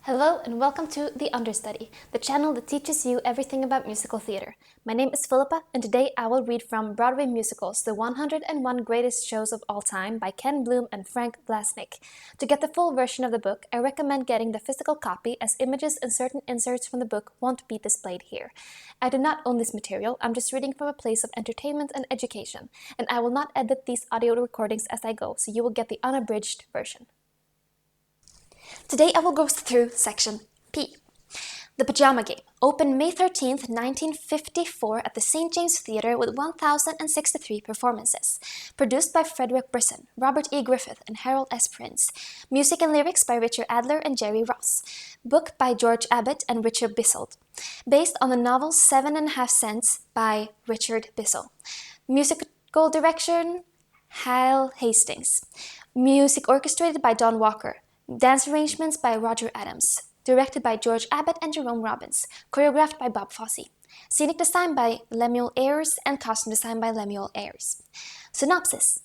Hello and welcome to The Understudy, the channel that teaches you everything about musical theater. My name is Philippa, and today I will read from Broadway Musicals, The 101 Greatest Shows of All Time by Ken Bloom and Frank Blasnick. To get the full version of the book, I recommend getting the physical copy, as images and certain inserts from the book won't be displayed here. I do not own this material, I'm just reading from a place of entertainment and education, and I will not edit these audio recordings as I go, so you will get the unabridged version. Today I will go through section P. The Pajama Game opened May 13th, 1954 at the St. James Theatre with 1,063 performances. Produced by Frederick Brisson, Robert E. Griffith, and Harold S. Prince. Music and lyrics by Richard Adler and Jerry Ross. Book by George Abbott and Richard Bissell. Based on the novel 7½ Cents by Richard Bissell. Musical direction, Hal Hastings. Music orchestrated by Don Walker. Dance arrangements by Roger Adams. Directed by George Abbott and Jerome Robbins. Choreographed by Bob Fosse. Scenic design by Lemuel Ayres and costume design by Lemuel Ayres. Synopsis.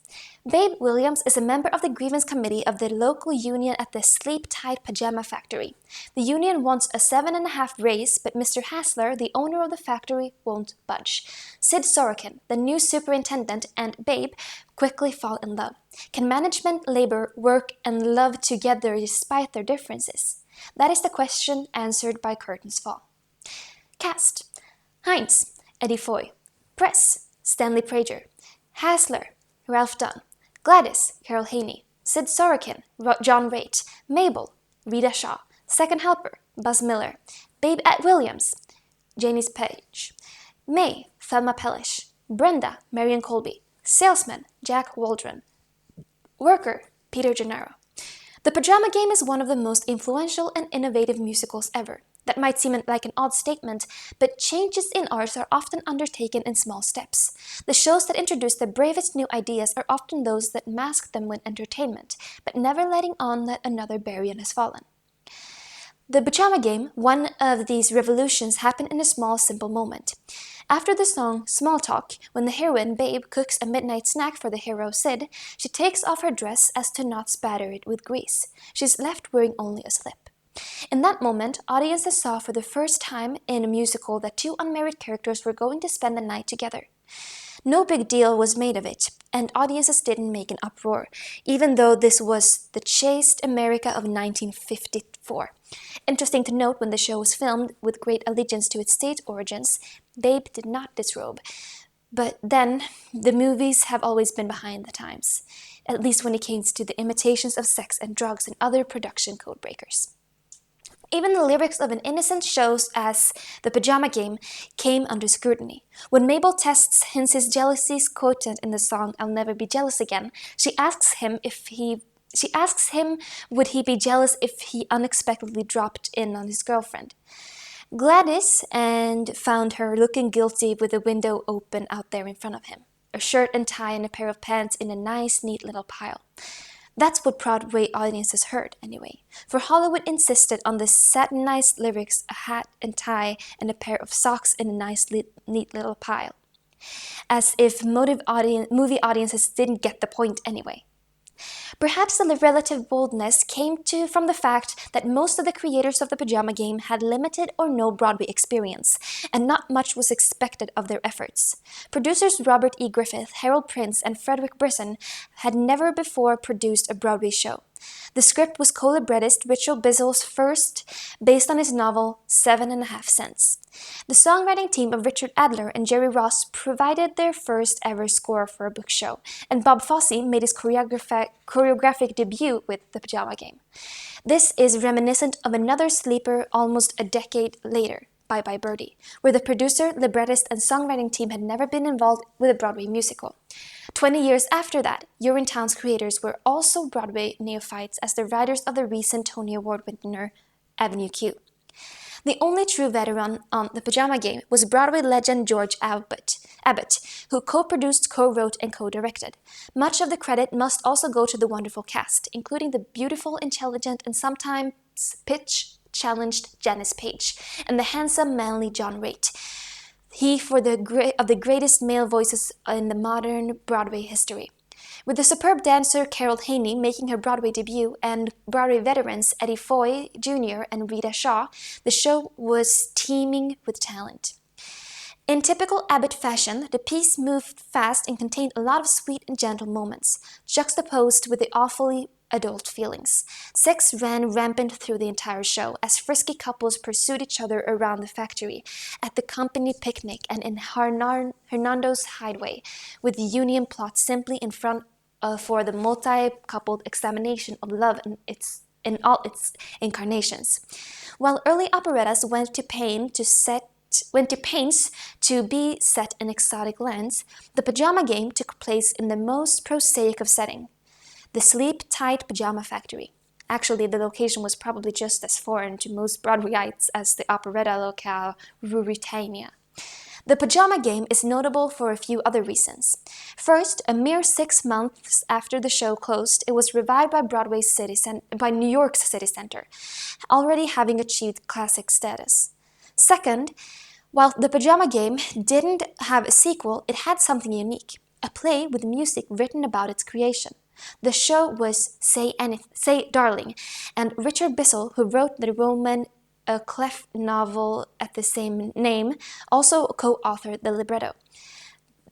Babe Williams is a member of the grievance committee of the local union at the Sleep Tight Pajama Factory. The union wants a 7½ raise, but Mr. Hassler, the owner of the factory, won't budge. Sid Sorokin, the new superintendent, and Babe quickly fall in love. Can management, labor, work, and love together despite their differences? That is the question answered by Curtains Fall. Cast. Hines, Eddie Foy. Press, Stanley Prager. Hassler, Ralph Dunn. Gladys, Carol Haney. Sid Sorokin, John Raitt. Mabel, Rita Shaw. Second helper, Buzz Miller. Babe Williams, Janice Page. May, Thelma Pellish. Brenda, Marion Colby. Salesman, Jack Waldron. Worker, Peter Gennaro. The Pajama Game is one of the most influential and innovative musicals ever. That might seem like an odd statement, but changes in art are often undertaken in small steps. The shows that introduce the bravest new ideas are often those that mask them with entertainment, but never letting on that another barrier has fallen. The Pajama Game, one of these revolutions, happened in a small, simple moment. After the song Small Talk, when the heroine, Babe, cooks a midnight snack for the hero, Sid, she takes off her dress as to not spatter it with grease. She's left wearing only a slip. In that moment, audiences saw for the first time in a musical that two unmarried characters were going to spend the night together. No big deal was made of it, and audiences didn't make an uproar, even though this was the chaste America of 1954. Interesting to note, when the show was filmed with great allegiance to its state origins, Babe did not disrobe. But then, the movies have always been behind the times, at least when it came to the imitations of sex and drugs and other production codebreakers. Even the lyrics of an innocent show as The Pajama Game came under scrutiny. When Mabel tests Hince's jealousy's quotient in the song I'll Never Be Jealous Again, she asks him would he be jealous if he unexpectedly dropped in on his girlfriend. Gladys and found her looking guilty with the window open out there in front of him. A shirt and tie and a pair of pants in a nice, neat little pile. That's what Broadway audiences heard, anyway. For Hollywood insisted on the satinized lyrics, a hat and tie, and a pair of socks in a nice, neat little pile. As if movie audiences didn't get the point anyway. Perhaps the relative boldness came from the fact that most of the creators of the Pajama Game had limited or no Broadway experience, and not much was expected of their efforts. Producers Robert E. Griffith, Harold Prince, and Frederick Brisson had never before produced a Broadway show. The script was co-librettist Richard Bissell's first, based on his novel 7½ Cents. The songwriting team of Richard Adler and Jerry Ross provided their first ever score for a book show, and Bob Fosse made his choreographic debut with The Pajama Game. This is reminiscent of another sleeper almost a decade later, Bye Bye Birdie, where the producer, librettist, and songwriting team had never been involved with a Broadway musical. 20 years after that, Urinetown's creators were also Broadway neophytes as the writers of the recent Tony Award winner Avenue Q. The only true veteran on The Pajama Game was Broadway legend George Abbott, who co-produced, co-wrote, and co-directed. Much of the credit must also go to the wonderful cast, including the beautiful, intelligent, and sometimes pitch-challenged Janice Page, and the handsome, manly John Raitt. He of the greatest male voices in the modern Broadway history. With the superb dancer Carol Haney making her Broadway debut and Broadway veterans Eddie Foy Jr. and Rita Shaw, the show was teeming with talent. In typical Abbott fashion, the piece moved fast and contained a lot of sweet and gentle moments, juxtaposed with the awfully adult feelings. Sex ran rampant through the entire show as frisky couples pursued each other around the factory, at the company picnic, and in Hernando's hideaway, with the Union plot simply in front for the multi-coupled examination of love in all its incarnations. While early operettas went to pains to be set in exotic lands, the Pajama Game took place in the most prosaic of setting, the sleep-tight pajama factory. Actually, the location was probably just as foreign to most Broadwayites as the operetta locale Ruritania. The Pajama Game is notable for a few other reasons. First, a mere 6 months after the show closed, it was revived by by New York's City Center, already having achieved classic status. Second, while The Pajama Game didn't have a sequel, it had something unique, a play with music written about its creation. The show was Say Darling, and Richard Bissell, who wrote the Roman clef novel at the same name, also co-authored the libretto.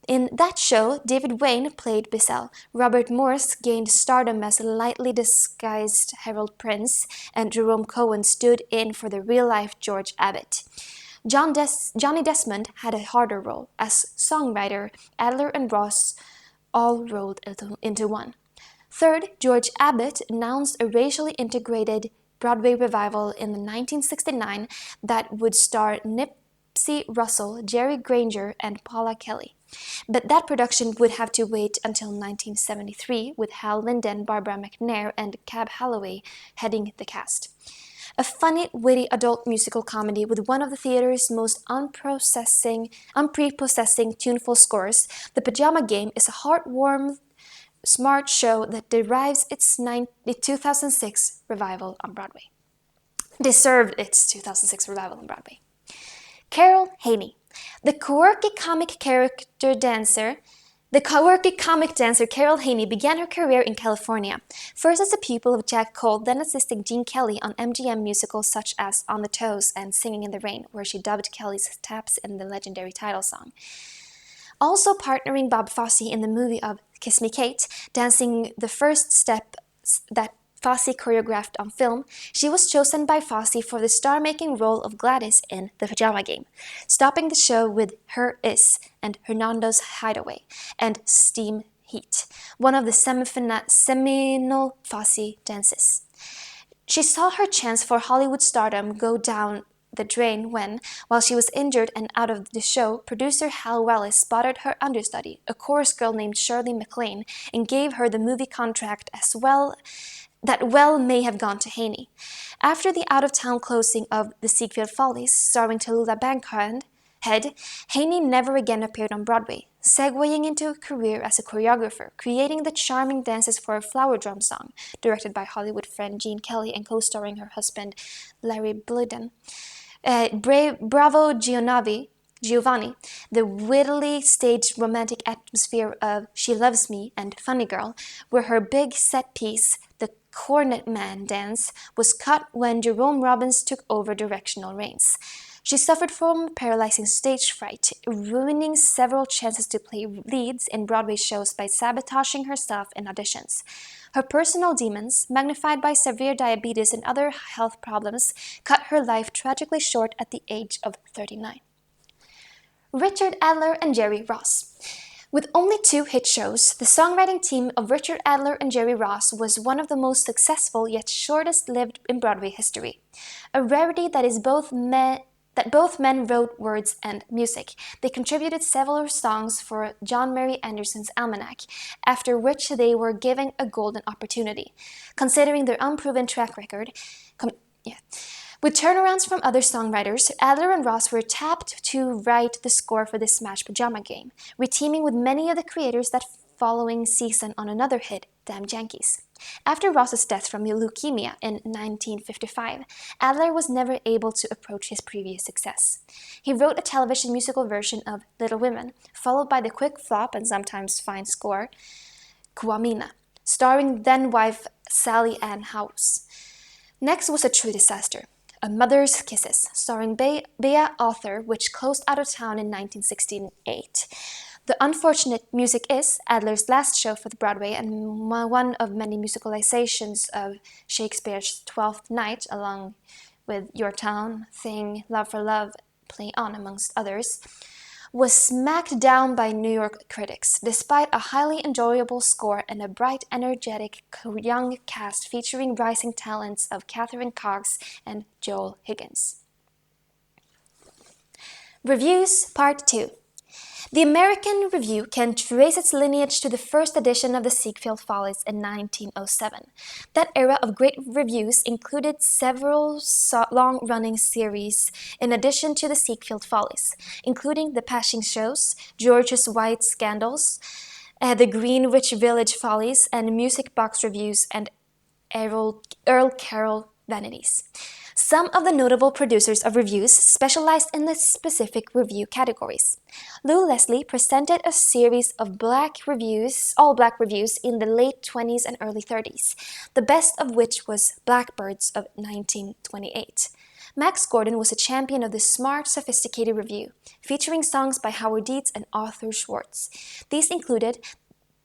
In that show, David Wayne played Bissell, Robert Morse gained stardom as a lightly disguised Harold Prince, and Jerome Cohen stood in for the real-life George Abbott. Johnny Desmond had a harder role, as songwriter. Adler and Ross all rolled into one. Third, George Abbott announced a racially integrated Broadway revival in 1969 that would star Nipsey Russell, Jerry Granger, and Paula Kelly. But that production would have to wait until 1973, with Hal Linden, Barbara McNair, and Cab Halloway heading the cast. A funny, witty adult musical comedy with one of the theater's most unprepossessing tuneful scores, The Pajama Game is a heartwarming, smart show that derives its 2006 revival on Broadway. Deserved its 2006 revival on Broadway. Carol Haney, the quirky comic dancer Carol Haney began her career in California, first as a pupil of Jack Cole, then assisting Gene Kelly on MGM musicals such as On the Toes and Singing in the Rain, where she dubbed Kelly's taps in the legendary title song. Also partnering Bob Fosse in the movie of Kiss Me Kate, dancing the first step that Fosse choreographed on film, she was chosen by Fosse for the star-making role of Gladys in The Pajama Game, stopping the show with Her Is and Hernando's Hideaway and Steam Heat, one of the seminal Fosse dances. She saw her chance for Hollywood stardom go down the drain when, while she was injured and out of the show, producer Hal Wallis spotted her understudy, a chorus girl named Shirley MacLaine, and gave her the movie contract that may have gone to Haney. After the out-of-town closing of The Ziegfeld Follies, starring Tallulah Bankhead, Haney never again appeared on Broadway, segueing into a career as a choreographer, creating the charming dances for a Flower Drum Song, directed by Hollywood friend Gene Kelly and co-starring her husband Larry Bliden. Bravo Giovanni, the wittily staged romantic atmosphere of She Loves Me and Funny Girl, where her big set piece, the Cornet Man dance, was cut when Jerome Robbins took over directional reins. She suffered from paralyzing stage fright, ruining several chances to play leads in Broadway shows by sabotaging herself in auditions. Her personal demons, magnified by severe diabetes and other health problems, cut her life tragically short at the age of 39. Richard Adler and Jerry Ross. With only 2 hit shows, the songwriting team of Richard Adler and Jerry Ross was one of the most successful yet shortest-lived in Broadway history. A rarity that both men wrote words and music. They contributed several songs for John Mary Anderson's Almanac, after which they were given a golden opportunity, considering their unproven track record. With turnarounds from other songwriters, Adler and Ross were tapped to write the score for this Smash Pajama Game, reteaming with many of the creators that following season on another hit, Damn Yankees. After Ross's death from leukemia in 1955, Adler was never able to approach his previous success. He wrote a television musical version of Little Women, followed by the quick flop and sometimes fine score, Kwamina, starring then-wife Sally Ann House. Next was A True Disaster, A Mother's Kisses, starring Bea Arthur, which closed out of town in 1968. The Unfortunate Music Is Adler's last show for the Broadway and one of many musicalizations of Shakespeare's Twelfth Night, along with Your Town, Thing, Love for Love, Play On, amongst others, was smacked down by New York critics, despite a highly enjoyable score and a bright, energetic, young cast featuring rising talents of Catherine Cox and Joel Higgins. Reviews Part 2. The American Review can trace its lineage to the first edition of the Ziegfeld Follies in 1907. That era of great reviews included several long-running series in addition to the Ziegfeld Follies, including The Pashing Shows, George's White Scandals, the Greenwich Village Follies, and Music Box Reviews and Earl Carroll Vanities. Some of the notable producers of reviews specialized in the specific review categories. Lou Leslie presented a series of all black reviews in the late 20s and early 30s, the best of which was Blackbirds of 1928. Max Gordon was a champion of the smart, sophisticated review, featuring songs by Howard Dietz and Arthur Schwartz. These included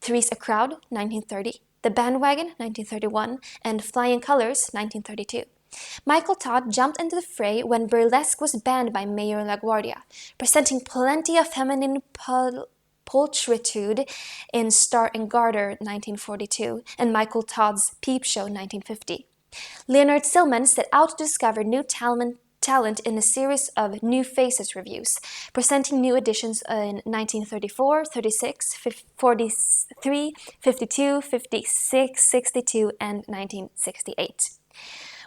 Three's a Crowd, 1930, The Bandwagon, 1931, and Flying Colors, 1932. Michael Todd jumped into the fray when burlesque was banned by Mayor LaGuardia, presenting plenty of feminine pulchritude in Star and Garter 1942 and Michael Todd's Peep Show 1950. Leonard Stillman set out to discover new talent in a series of New Faces reviews, presenting new editions in 1934, 36, 43, 52, 56, 62, and 1968.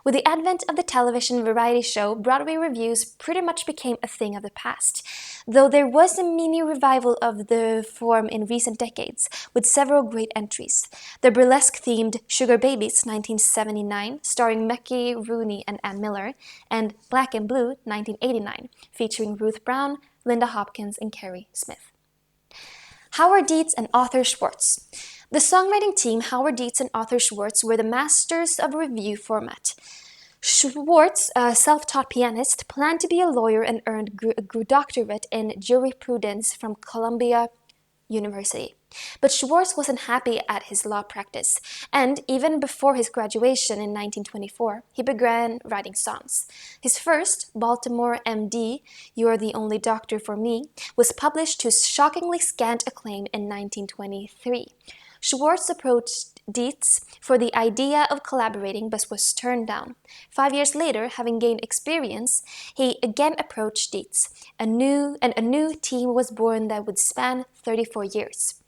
With the advent of the television variety show, Broadway reviews pretty much became a thing of the past, though there was a mini revival of the form in recent decades, with several great entries. The burlesque-themed Sugar Babies 1979, starring Mickey Rooney and Ann Miller, and Black and Blue 1989, featuring Ruth Brown, Linda Hopkins, and Carrie Smith. Howard Dietz and Arthur Schwartz. The songwriting team, Howard Dietz and Arthur Schwartz, were the masters of review format. Schwartz, a self-taught pianist, planned to be a lawyer and earned a doctorate in jurisprudence from Columbia University. But Schwartz wasn't happy at his law practice, and even before his graduation in 1924, he began writing songs. His first, Baltimore M.D., You're the Only Doctor for Me, was published to shockingly scant acclaim in 1923. Schwartz approached Dietz for the idea of collaborating but was turned down. 5 years later, having gained experience, he again approached Dietz. A new team was born that would span 34 years.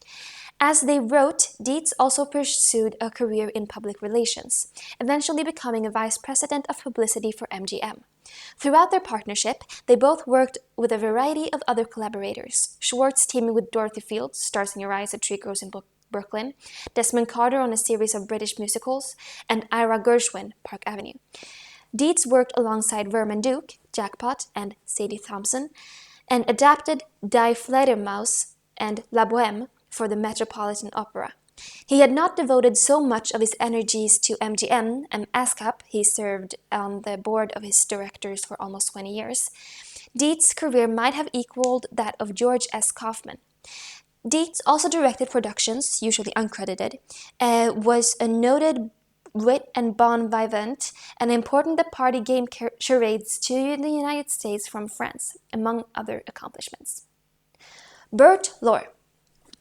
As they wrote, Dietz also pursued a career in public relations, eventually becoming a vice president of publicity for MGM. Throughout their partnership, they both worked with a variety of other collaborators. Schwartz teaming with Dorothy Fields, Stars in Your Eyes, A Tree Grows in Brooklyn, Desmond Carter on a series of British musicals, and Ira Gershwin, Park Avenue. Dietz worked alongside Vernon Duke, Jackpot, and Sadie Thompson, and adapted Die Fledermaus and La Boheme for the Metropolitan Opera. He had not devoted so much of his energies to MGM and ASCAP. He served on the board of his directors for almost 20 years. Dietz's career might have equaled that of George S. Kaufman. Dietz also directed productions, usually uncredited, was a noted wit and bon vivant, and imported the party game charades to the United States from France, among other accomplishments. Bert Lore.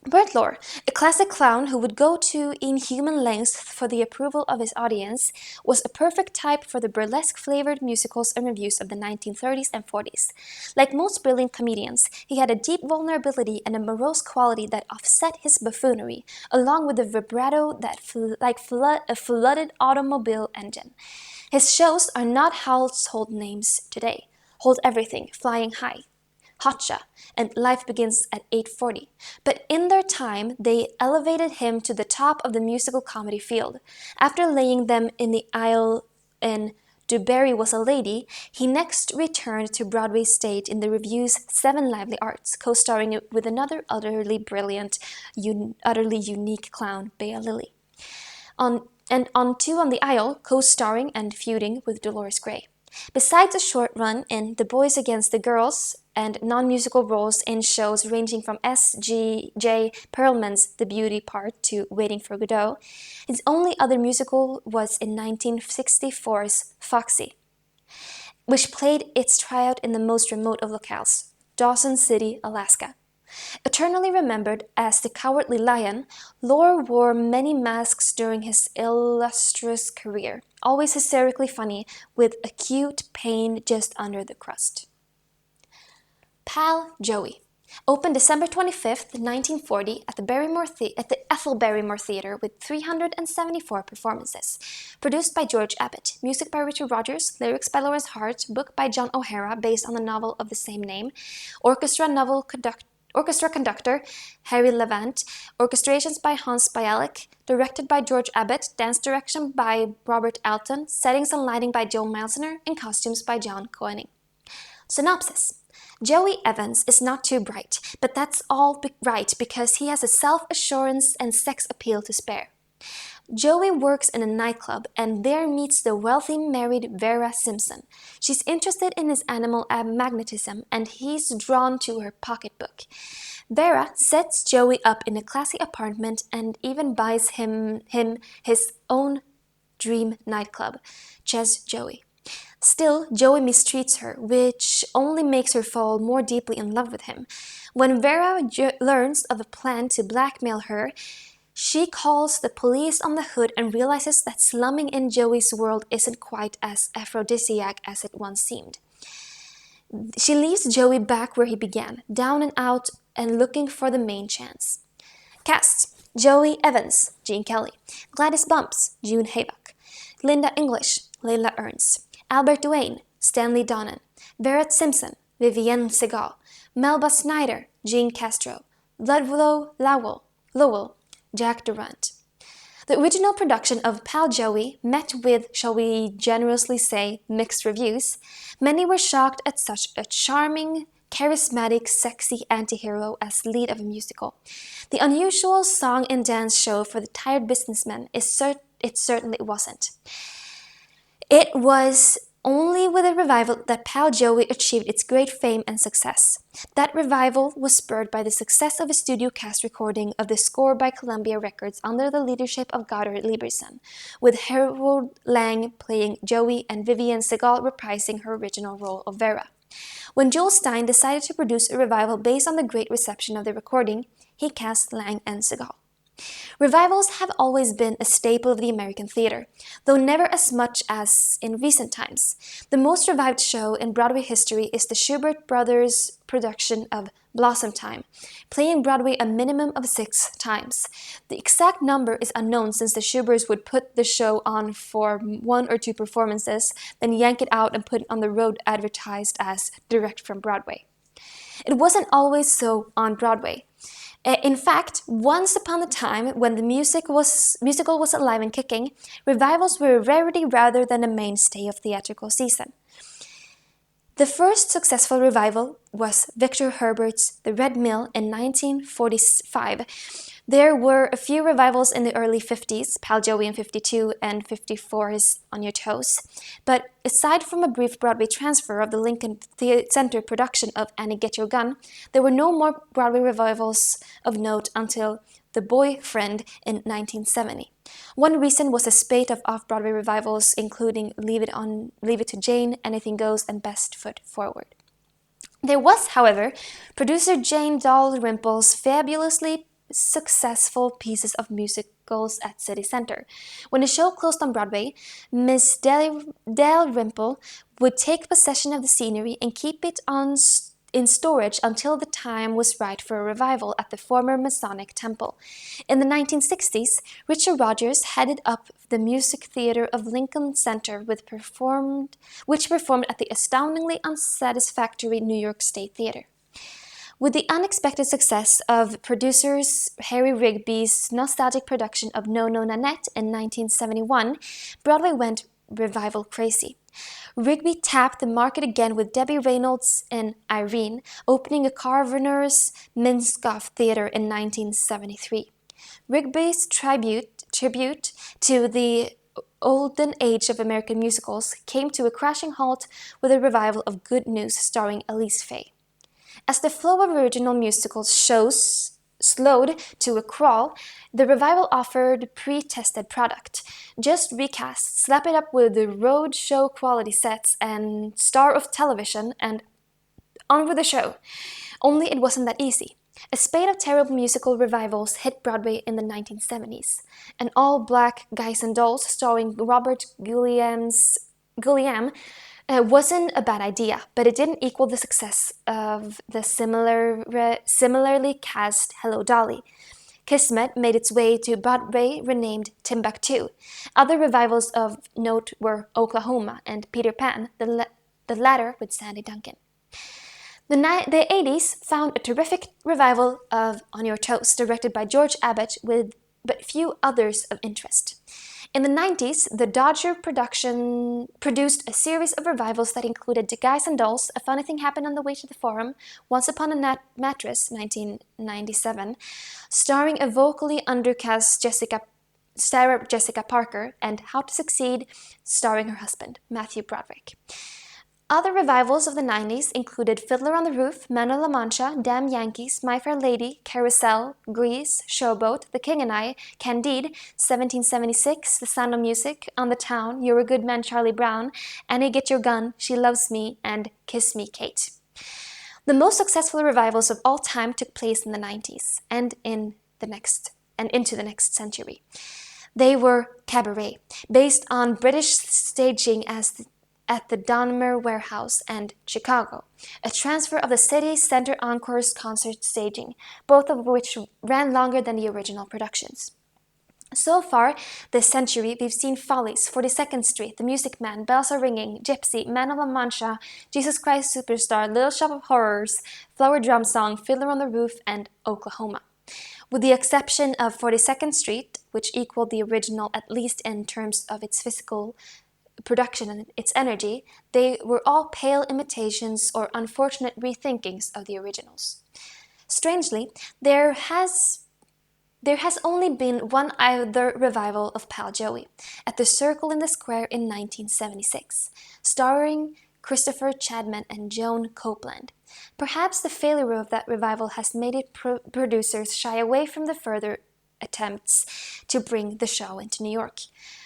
Bert Lore, a classic clown who would go to inhuman lengths for the approval of his audience, was a perfect type for the burlesque-flavored musicals and reviews of the 1930s and 40s. Like most brilliant comedians, he had a deep vulnerability and a morose quality that offset his buffoonery, along with a vibrato that a flooded automobile engine. His shows are not household names today. Hold Everything, Flying High, Hotcha, and Life Begins at 8:40. But in their time, they elevated him to the top of the musical comedy field, after laying them in the aisle in Du Barry Was a Lady, he next returned to Broadway's stage in the revue's Seven Lively Arts, co-starring with another utterly brilliant, utterly unique clown, Bea Lilly. On Two on the Aisle, co-starring and feuding with Dolores Gray. Besides a short run in The Boys Against the Girls and non-musical roles in shows ranging from S.G.J. Perelman's The Beauty Part to Waiting for Godot, his only other musical was in 1964's Foxy, which played its tryout in the most remote of locales, Dawson City, Alaska. Eternally remembered as the Cowardly Lion, Lore wore many masks during his illustrious career, always hysterically funny, with acute pain just under the crust. Pal Joey opened December 25th, 1940 at the Ethel Barrymore Theatre with 374 performances. Produced by George Abbott, music by Richard Rodgers, lyrics by Lawrence Hart, book by John O'Hara based on the novel of the same name, orchestra conductor Harry Levant, orchestrations by Hans Bialik, directed by George Abbott, dance direction by Robert Alton, settings and lighting by Joe Meisner, and costumes by John Koenig. Synopsis. Joey Evans is not too bright, but that's all right because he has a self-assurance and sex appeal to spare. Joey works in a nightclub and there meets the wealthy married Vera Simpson. She's interested in his animal magnetism and he's drawn to her pocketbook. Vera sets Joey up in a classy apartment and even buys him his own dream nightclub, Ches Joey. Still, Joey mistreats her, which only makes her fall more deeply in love with him. When Vera learns of a plan to blackmail her, she calls the police on the hood and realizes that slumming in Joey's world isn't quite as aphrodisiac as it once seemed. She leaves Joey back where he began, down and out and looking for the main chance. Cast: Joey Evans, Gene Kelly; Gladys Bumps, June Havok; Linda English, Layla Ernst; Albert Duane, Stanley Donen; Vera Simpson, Vivienne Segal; Melba Snyder, Jean Castro; Ludlow Lowell, Jack Durant. The original production of Pal Joey met with, shall we generously say, mixed reviews. Many were shocked at such a charming, charismatic, sexy anti-hero as lead of a musical. The unusual song and dance show for the tired businessman it certainly wasn't. It was only with a revival that Pal Joey achieved its great fame and success. That revival was spurred by the success of a studio cast recording of the score by Columbia Records under the leadership of Goddard Lieberson, with Harold Lang playing Joey and Vivienne Segal reprising her original role of Vera. When Joel Stein decided to produce a revival based on the great reception of the recording, he cast Lang and Segal. Revivals have always been a staple of the American theater, though never as much as in recent times. The most revived show in Broadway history is the Shubert Brothers production of Blossom Time, playing Broadway a minimum of 6 times. The exact number is unknown since the Shuberts would put the show on for 1 or 2 performances, then yank it out and put it on the road advertised as direct from Broadway. It wasn't always so on Broadway. In fact, once upon a time, when the musical was alive and kicking, revivals were a rarity rather than a mainstay of theatrical season. The first successful revival was Victor Herbert's The Red Mill in 1945. There were a few revivals in the early 50s, Pal Joey in 52 and 54's On Your Toes. But aside from a brief Broadway transfer of the Lincoln Center production of Annie Get Your Gun, there were no more Broadway revivals of note until The Boyfriend in 1970. One reason was a spate of off-Broadway revivals, including Leave It to Jane, Anything Goes, and Best Foot Forward. There was, however, producer Jane Dalrymple's fabulously successful pieces of musicals at City Center. When the show closed on Broadway, Miss Dalrymple would take possession of the scenery and keep it in storage until the time was right for a revival at the former Masonic Temple. In the 1960s, Richard Rodgers headed up the Music Theater of Lincoln Center, which performed at the astoundingly unsatisfactory New York State Theater. With the unexpected success of producers Harry Rigby's nostalgic production of No No Nanette in 1971, Broadway went revival crazy. Rigby tapped the market again with Debbie Reynolds in Irene, opening a Carverner's Minskoff Theatre in 1973. Rigby's tribute to the olden age of American musicals came to a crashing halt with a revival of Good News starring Elise Faye. As the flow of original musical shows slowed to a crawl, the revival offered pre-tested product. Just recast, slap it up with the road show quality sets and star of television, and on with the show. Only it wasn't that easy. A spate of terrible musical revivals hit Broadway in the 1970s. An all-black Guys and Dolls starring Robert Guillaume wasn't a bad idea, but it didn't equal the success of the similarly cast Hello Dolly. Kismet made its way to Broadway, renamed Timbuktu. Other revivals of note were Oklahoma and Peter Pan, the latter with Sandy Duncan. The 80s found a terrific revival of On Your Toes, directed by George Abbott, with but few others of interest. In the 90s, the Dodger production produced a series of revivals that included The Guys and Dolls, A Funny Thing Happened on the Way to the Forum, Once Upon a Mattress, 1997, starring a vocally undercast Sarah Jessica Parker, and How to Succeed, starring her husband, Matthew Broderick. Other revivals of the 90s included Fiddler on the Roof, Man of La Mancha, Damn Yankees, My Fair Lady, Carousel, Grease, Showboat, The King and I, Candide, 1776, The Sound of Music, On the Town, You're a Good Man, Charlie Brown, Annie Get Your Gun, She Loves Me, and Kiss Me, Kate. The most successful revivals of all time took place in the 90s and into the next century. They were Cabaret, based on British staging at the Donner Warehouse, and Chicago, a transfer of the City Center Encore's concert staging, both of which ran longer than the original productions. So far this century, we've seen Follies, 42nd Street, The Music Man, Bells Are Ringing, Gypsy, Man of La Mancha, Jesus Christ Superstar, Little Shop of Horrors, Flower Drum Song, Fiddler on the Roof, and Oklahoma. With the exception of 42nd Street, which equaled the original at least in terms of its physical production and its energy, they were all pale imitations or unfortunate rethinkings of the originals. Strangely, there has only been one other revival of Pal Joey, at the Circle in the Square in 1976, starring Christopher Chadman and Joan Copeland. Perhaps the failure of that revival has made it producers shy away from the further attempts to bring the show into New York.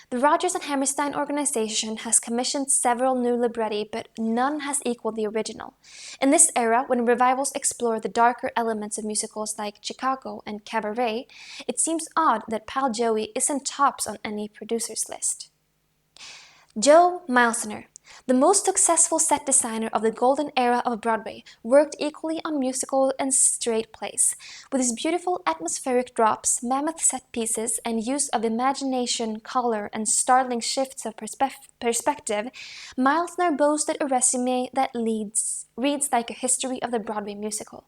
The Rodgers and Hammerstein organization has commissioned several new libretti, but none has equaled the original. In this era, when revivals explore the darker elements of musicals like Chicago and Cabaret, it seems odd that Pal Joey isn't tops on any producer's list. Joe Milesner, the most successful set designer of the golden era of Broadway, worked equally on musical and straight plays. With his beautiful atmospheric drops, mammoth set pieces, and use of imagination, color, and startling shifts of perspective, Milesner boasted a resume that reads like a history of the Broadway musical.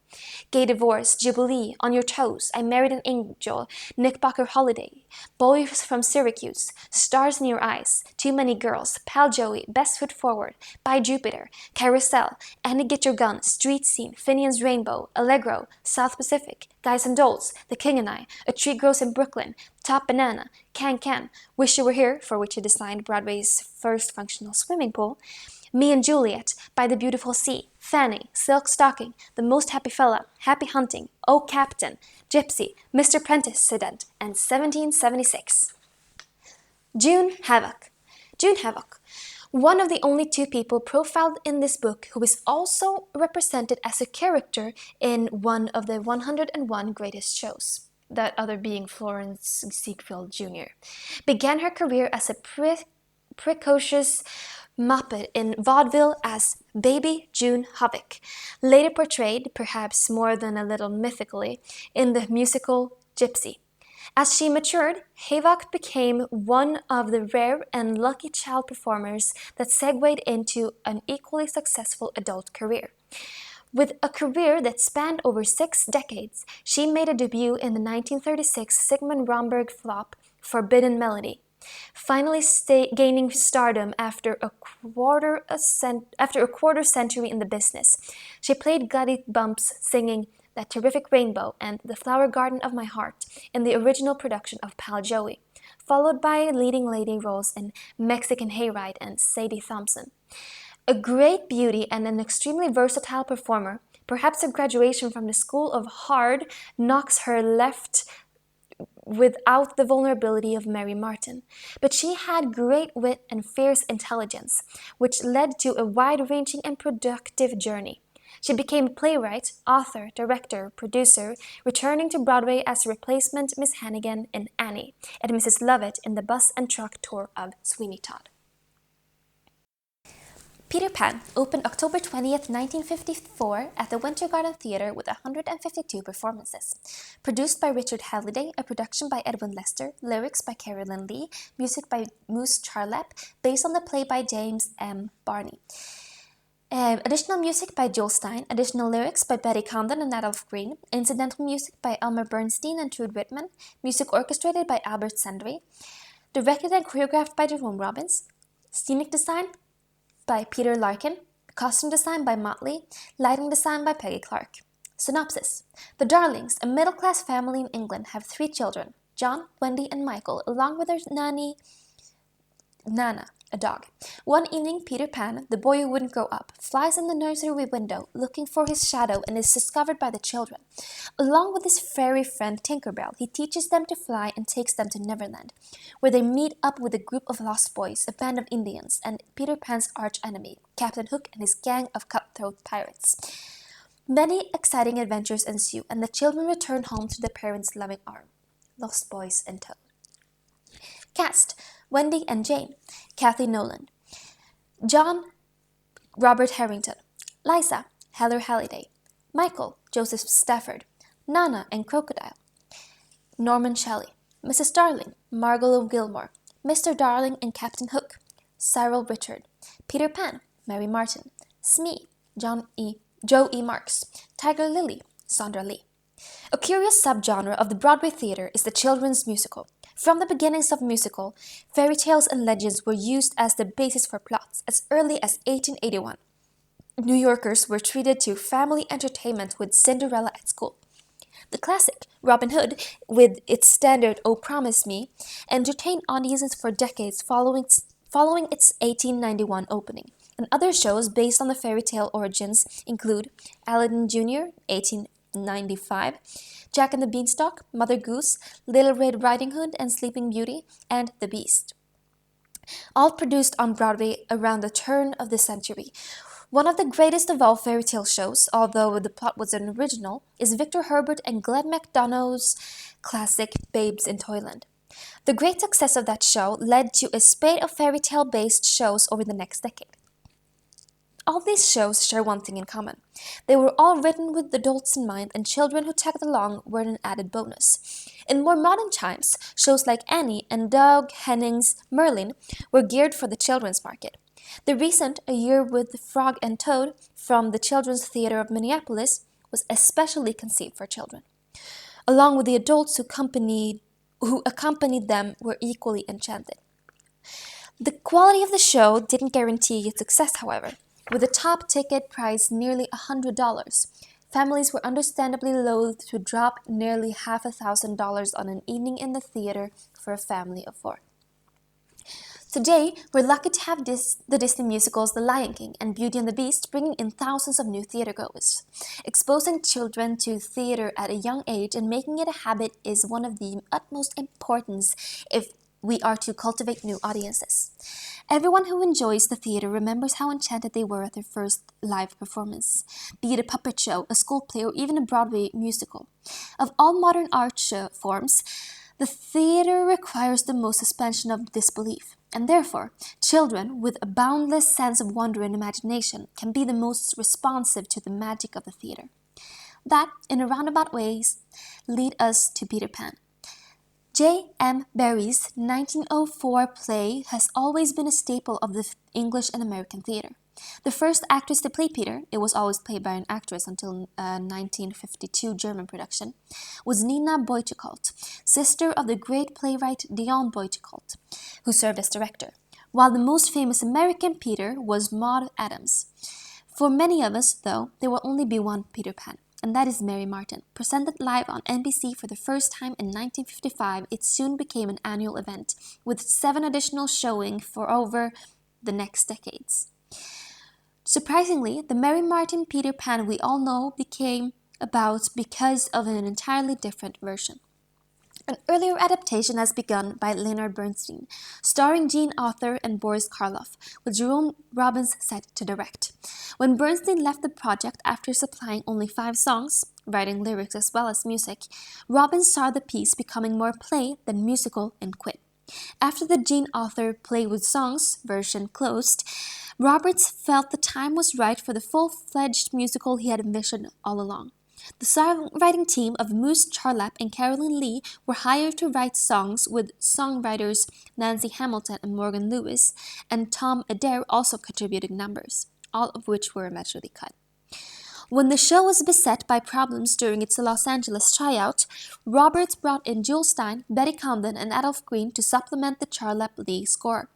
Gay Divorce, Jubilee, On Your Toes, I Married an Angel, Knickerbocker Holiday, Boys from Syracuse, Stars in Your Eyes, Too Many Girls, Pal Joey, Best Foot Forward, By Jupiter, Carousel, Annie Get Your Gun, Street Scene, Finian's Rainbow, Allegro, South Pacific, Guys and Dolls, The King and I, A Tree Grows in Brooklyn, Top Banana, Can, Wish You Were Here, for which he designed Broadway's first functional swimming pool, Me and Juliet, By the Beautiful Sea, Fanny, Silk Stocking, The Most Happy Fella, Happy Hunting, Oh Captain, Gypsy, Mr. Prentice-Sident, and 1776. June Havoc, one of the only two people profiled in this book who is also represented as a character in one of the 101 greatest shows, that other being Florence Ziegfeld Jr., began her career as a precocious Muppet in vaudeville as Baby June Havoc, later portrayed, perhaps more than a little mythically, in the musical Gypsy. As she matured, Havoc became one of the rare and lucky child performers that segued into an equally successful adult career. With a career that spanned over 6 decades, she made a debut in the 1936 Sigmund Romberg flop Forbidden Melody. finally gaining stardom after a quarter century in the business. She played Gutty Bumps singing That Terrific Rainbow and The Flower Garden of My Heart in the original production of Pal Joey, followed by leading lady roles in Mexican Hayride and Sadie Thompson. A great beauty and an extremely versatile performer, perhaps her graduation from the School of Hard knocks her left without the vulnerability of Mary Martin. But she had great wit and fierce intelligence, which led to a wide-ranging and productive journey. She became a playwright, author, director, producer, returning to Broadway as a replacement Miss Hannigan in Annie and Mrs. Lovett in the bus and truck tour of Sweeney Todd. Peter Pan opened October 20th, 1954 at the Winter Garden Theatre with 152 performances. Produced by Richard Halliday, a production by Edwin Lester, lyrics by Carolyn Lee, music by Moose Charlap, based on the play by James M. Barney. Additional music by Joel Stein, additional lyrics by Betty Condon and Adolph Green, incidental music by Elmer Bernstein and Trude Whitman, music orchestrated by Albert Sandry, directed and choreographed by Jerome Robbins, scenic design by Peter Larkin, costume design by Motley, lighting design by Peggy Clark. Synopsis. The Darlings, a middle-class family in England, have 3 children, John, Wendy, and Michael, along with their nanny, Nana, a dog. One evening, Peter Pan, the boy who wouldn't grow up, flies in the nursery window looking for his shadow and is discovered by the children. Along with his fairy friend Tinkerbell, he teaches them to fly and takes them to Neverland, where they meet up with a group of lost boys, a band of Indians, and Peter Pan's arch-enemy, Captain Hook and his gang of cutthroat pirates. Many exciting adventures ensue, and the children return home to their parents' loving arm. Lost Boys in tow. Cast: Wendy and Jane, Kathy Nolan. John, Robert Harrington. Liza, Heather Halliday. Michael, Joseph Stafford. Nana and Crocodile, Norman Shelley. Mrs. Darling, Margot Gilmore. Mr. Darling and Captain Hook, Cyril Richard. Peter Pan, Mary Martin. Smee, Joe E. Marks. Tiger Lily, Sandra Lee. A curious subgenre of the Broadway theater is the children's musical. From the beginnings of musical, fairy tales and legends were used as the basis for plots as early as 1881. New Yorkers were treated to family entertainment with Cinderella at school. The classic, Robin Hood, with its standard "Oh Promise Me," entertained audiences for decades following its 1891 opening. And other shows based on the fairy tale origins include Aladdin Jr., 1895, Jack and the Beanstalk, Mother Goose, Little Red Riding Hood and Sleeping Beauty, and The Beast. All produced on Broadway around the turn of the century. One of the greatest of all fairy tale shows, although the plot was an original, is Victor Herbert and Glenn MacDonough's classic Babes in Toyland. The great success of that show led to a spate of fairy tale based shows over the next decade. All these shows share one thing in common. They were all written with adults in mind, and children who tagged along were an added bonus. In more modern times, shows like Annie and Doug Henning's Merlin were geared for the children's market. The recent A Year with Frog and Toad from the Children's Theatre of Minneapolis was especially conceived for children. Along with the adults who accompanied them were equally enchanted. The quality of the show didn't guarantee its success, however. With a top ticket price nearly $100, families were understandably loath to drop nearly $5,000 on an evening in the theater for a family of 4. Today, we're lucky to have the Disney musicals The Lion King and Beauty and the Beast bringing in thousands of new theatergoers. Exposing children to theater at a young age and making it a habit is one of the utmost importance if we are to cultivate new audiences. Everyone who enjoys the theater remembers how enchanted they were at their first live performance, be it a puppet show, a school play, or even a Broadway musical. Of all modern art forms, the theater requires the most suspension of disbelief, and therefore, children with a boundless sense of wonder and imagination can be the most responsive to the magic of the theater. That, in a roundabout ways, lead us to Peter Pan. J. M. Barrie's 1904 play has always been a staple of the English and American theater. The first actress to play Peter, it was always played by an actress until 1952 German production, was Nina Boychikolt, sister of the great playwright Dion Boychikolt, who served as director, while the most famous American Peter was Maude Adams. For many of us, though, there will only be one Peter Pan, and that is Mary Martin. Presented live on NBC for the first time in 1955, it soon became an annual event, with 7 additional showings for over the next decades. Surprisingly, the Mary Martin Peter Pan we all know became about because of an entirely different version. An earlier adaptation has begun by Leonard Bernstein, starring Jean Arthur and Boris Karloff, with Jerome Robbins set to direct. When Bernstein left the project after supplying only 5 songs, writing lyrics as well as music, Robbins saw the piece becoming more play than musical and quit. After the Jean Arthur Play with Songs version closed, Roberts felt the time was right for the full-fledged musical he had envisioned all along. The songwriting team of Moose Charlap and Carolyn Lee were hired to write songs, with songwriters Nancy Hamilton and Morgan Lewis and Tom Adair also contributing numbers, all of which were eventually cut. When the show was beset by problems during its Los Angeles tryout, Roberts brought in Jewel Stein, Betty Comden, and Adolph Green to supplement the Charlap-Lee score.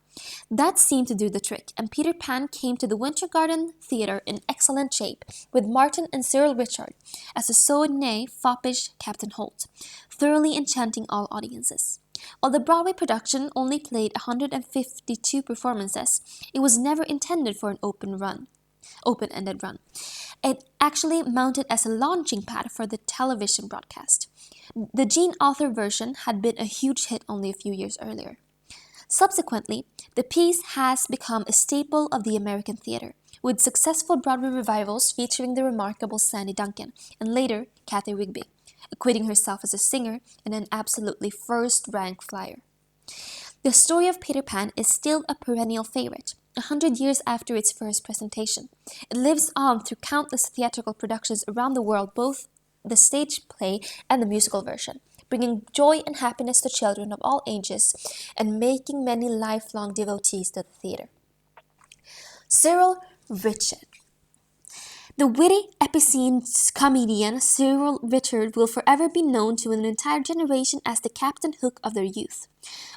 That seemed to do the trick, and Peter Pan came to the Winter Garden Theatre in excellent shape, with Martin and Cyril Richard as the so-nay foppish Captain Holt, thoroughly enchanting all audiences. While the Broadway production only played 152 performances, it was never intended for an open-ended run. It actually mounted as a launching pad for the television broadcast. The Jean Arthur version had been a huge hit only a few years earlier. Subsequently, the piece has become a staple of the American theater, with successful Broadway revivals featuring the remarkable Sandy Duncan and later Kathy Rigby, acquitting herself as a singer and an absolutely first-rank flyer. The story of Peter Pan is still a perennial favorite, 100 years after its first presentation. It lives on through countless theatrical productions around the world, both the stage play and the musical version, bringing joy and happiness to children of all ages and making many lifelong devotees to the theater. Cyril Richard. The witty, epicene comedian Cyril Richard will forever be known to an entire generation as the Captain Hook of their youth.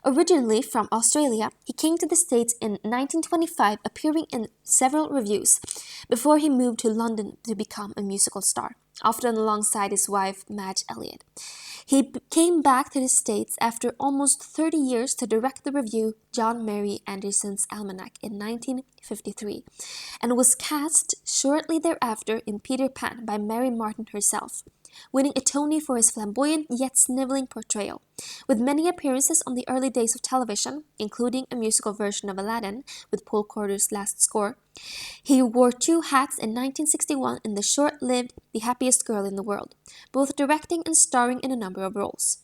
Originally from Australia, he came to the States in 1925, appearing in several revues, before he moved to London to become a musical star, often alongside his wife Madge Elliott. He came back to the States after almost 30 years to direct the revue John Mary Anderson's Almanac in 1953, and was cast shortly thereafter in Peter Pan by Mary Martin herself, winning a Tony for his flamboyant yet sniveling portrayal. With many appearances on the early days of television, including a musical version of Aladdin with Paul Corder's last score, he wore 2 hats in 1961 in the short-lived The Happiest Girl in the World, both directing and starring in a number of roles.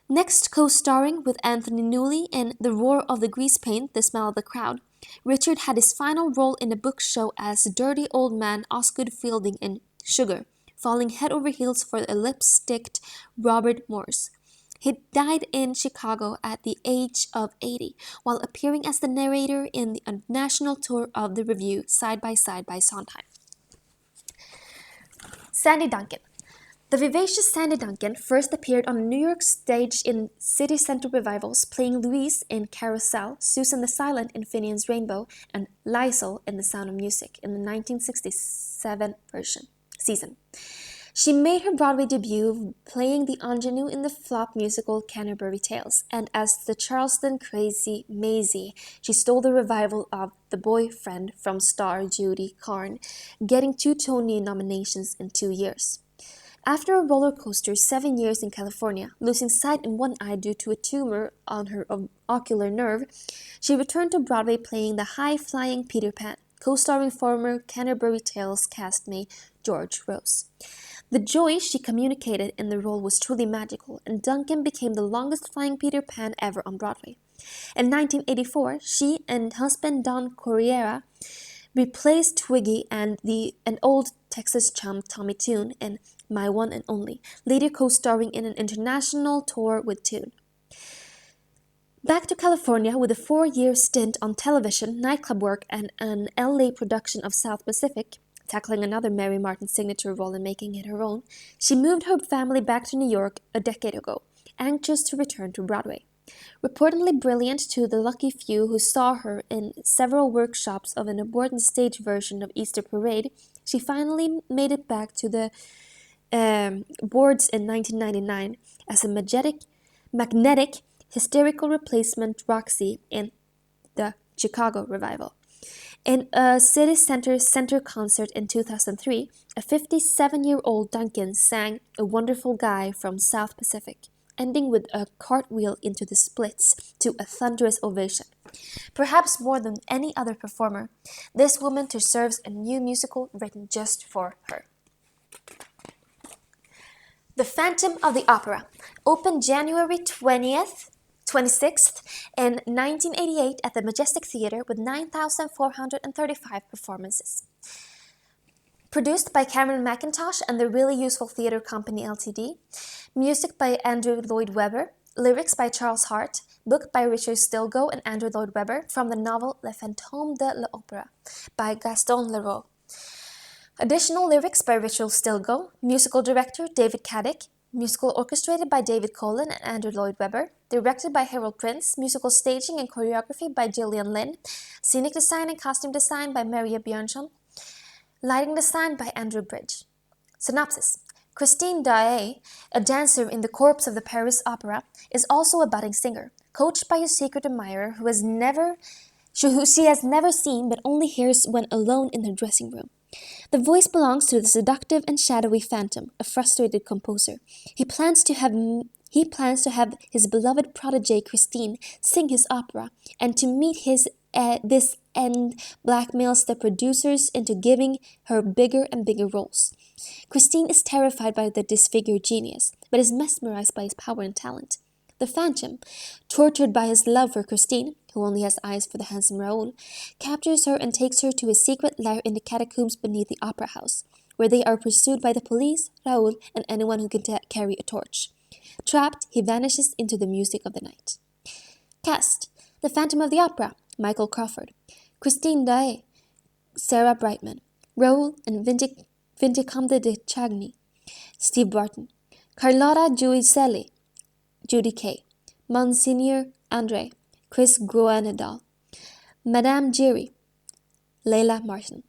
Next co-starring with Anthony Newley in The Roar of the Grease Paint, The Smell of the Crowd, Richard had his final role in a book show as dirty old man Osgood Fielding in Sugar, falling head over heels for the lipsticked Robert Morse. He died in Chicago at the age of 80, while appearing as the narrator in the national tour of the revue Side by Sondheim. Sandy Duncan. The vivacious Sandy Duncan first appeared on a New York stage in City Center revivals, playing Louise in Carousel, Susan the Silent in Finian's Rainbow, and Liesel in The Sound of Music in the 1967 season. She made her Broadway debut playing the ingenue in the flop musical Canterbury Tales, and as the Charleston crazy Maisie, she stole the revival of The Boyfriend from star Judy Carn, getting 2 Tony nominations in 2 years. After a roller coaster 7 years in California, losing sight in one eye due to a tumor on her ocular nerve, she returned to Broadway playing the high-flying Peter Pan, co-starring former Canterbury Tales castmate George Rose. The joy she communicated in the role was truly magical, and Duncan became the longest-flying Peter Pan ever on Broadway. In 1984, she and husband Don Corriera replaced Twiggy and an old Texas chum Tommy Tune in My One and Only, later co-starring in an international tour with Tune. Back to California with a 4-year stint on television, nightclub work, and an LA production of South Pacific, tackling another Mary Martin signature role and making it her own, she moved her family back to New York a decade ago, anxious to return to Broadway. Reportedly brilliant to the lucky few who saw her in several workshops of an aborted stage version of Easter Parade, she finally made it back to the boards in 1999 as a magnetic, hysterical replacement Roxy in the Chicago revival. In a city center concert in 2003, a 57-year-old Duncan sang A Wonderful Guy from South Pacific, ending with a cartwheel into the splits to a thunderous ovation. Perhaps more than any other performer, this woman deserves a new musical written just for her. The Phantom of the Opera opened January 26th in 1988 at the Majestic Theatre with 9,435 performances. Produced by Cameron McIntosh and the Really Useful Theatre Company Ltd. Music by Andrew Lloyd Webber. Lyrics by Charles Hart. Book by Richard Stilgoe and Andrew Lloyd Webber from the novel Le Fantôme de l'Opéra by Gaston Leroux. Additional lyrics by Richard Stilgoe. Musical director David Caddick. Musical orchestrated by David Colin and Andrew Lloyd Webber. Directed by Harold Prince. Musical staging and choreography by Gillian Lynn. Scenic design and costume design by Maria Björnsson. Lighting design by Andrew Bridge. Synopsis. Christine Daae, a dancer in the corps of the Paris Opera, is also a budding singer, coached by a secret admirer who she has never seen but only hears when alone in her dressing room. The voice belongs to the seductive and shadowy Phantom, a frustrated composer. He plans to have his beloved protege Christine sing his opera, and to meet this end blackmails the producers into giving her bigger and bigger roles. Christine is terrified by the disfigured genius, but is mesmerized by his power and talent. The Phantom, tortured by his love for Christine, who only has eyes for the handsome Raoul, captures her and takes her to his secret lair in the catacombs beneath the opera house, where they are pursued by the police, Raoul, and anyone who can carry a torch. Trapped, he vanishes into the music of the night. Cast: The Phantom of the Opera, Michael Crawford. Christine Daae, Sarah Brightman. Raoul and Vindicamde de Chagny, Steve Barton. Carlotta Giudicelli, Judy Kay. Monsignor Andre, Chris Groenedal. Madame Giry, Leila Martin.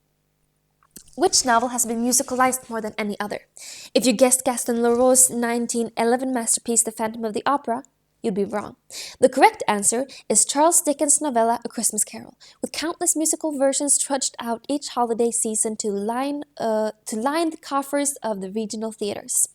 Which novel has been musicalized more than any other? If you guessed Gaston Leroux's 1911 masterpiece The Phantom of the Opera, you'd be wrong. The correct answer is Charles Dickens' novella A Christmas Carol, with countless musical versions trudged out each holiday season to line the coffers of the regional theaters.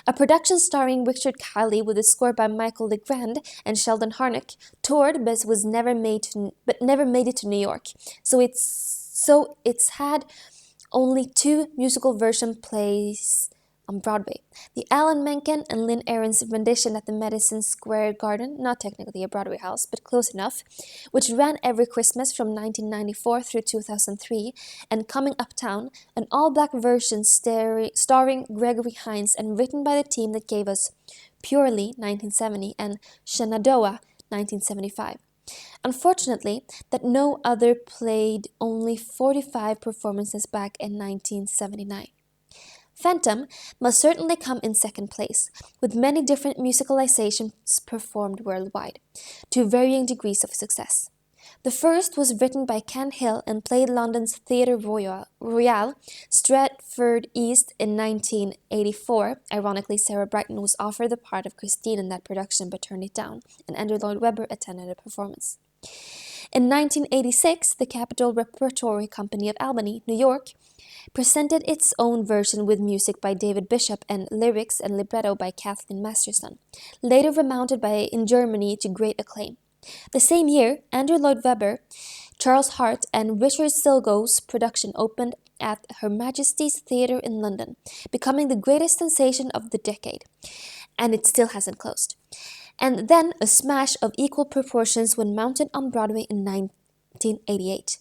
A production starring Richard Kiley with a score by Michael Legrand and Sheldon Harnick toured but never made it to New York. So it's had only 2 musical version plays on Broadway. The Alan Menken and Lynn Ahrens rendition at the Madison Square Garden, not technically a Broadway house, but close enough, which ran every Christmas from 1994 through 2003, and Coming Uptown, an all-black version starring Gregory Hines and written by the team that gave us Purely 1970 and Shenandoah 1975. Unfortunately, that no other played only 45 performances back in 1979. Phantom must certainly come in second place, with many different musicalizations performed worldwide, to varying degrees of success. The first was written by Ken Hill and played London's Theatre Royal, Stratford East in 1984. Ironically, Sarah Brightman was offered the part of Christine in that production but turned it down, and Andrew Lloyd Webber attended the performance. In 1986, the Capitol Repertory Company of Albany, New York, presented its own version with music by David Bishop and lyrics and libretto by Kathleen Masterson, later remounted in Germany to great acclaim. The same year, Andrew Lloyd Webber, Charles Hart, and Richard Stilgoe's production opened at Her Majesty's Theatre in London, becoming the greatest sensation of the decade, and it still hasn't closed. And then a smash of equal proportions when mounted on Broadway in 1988.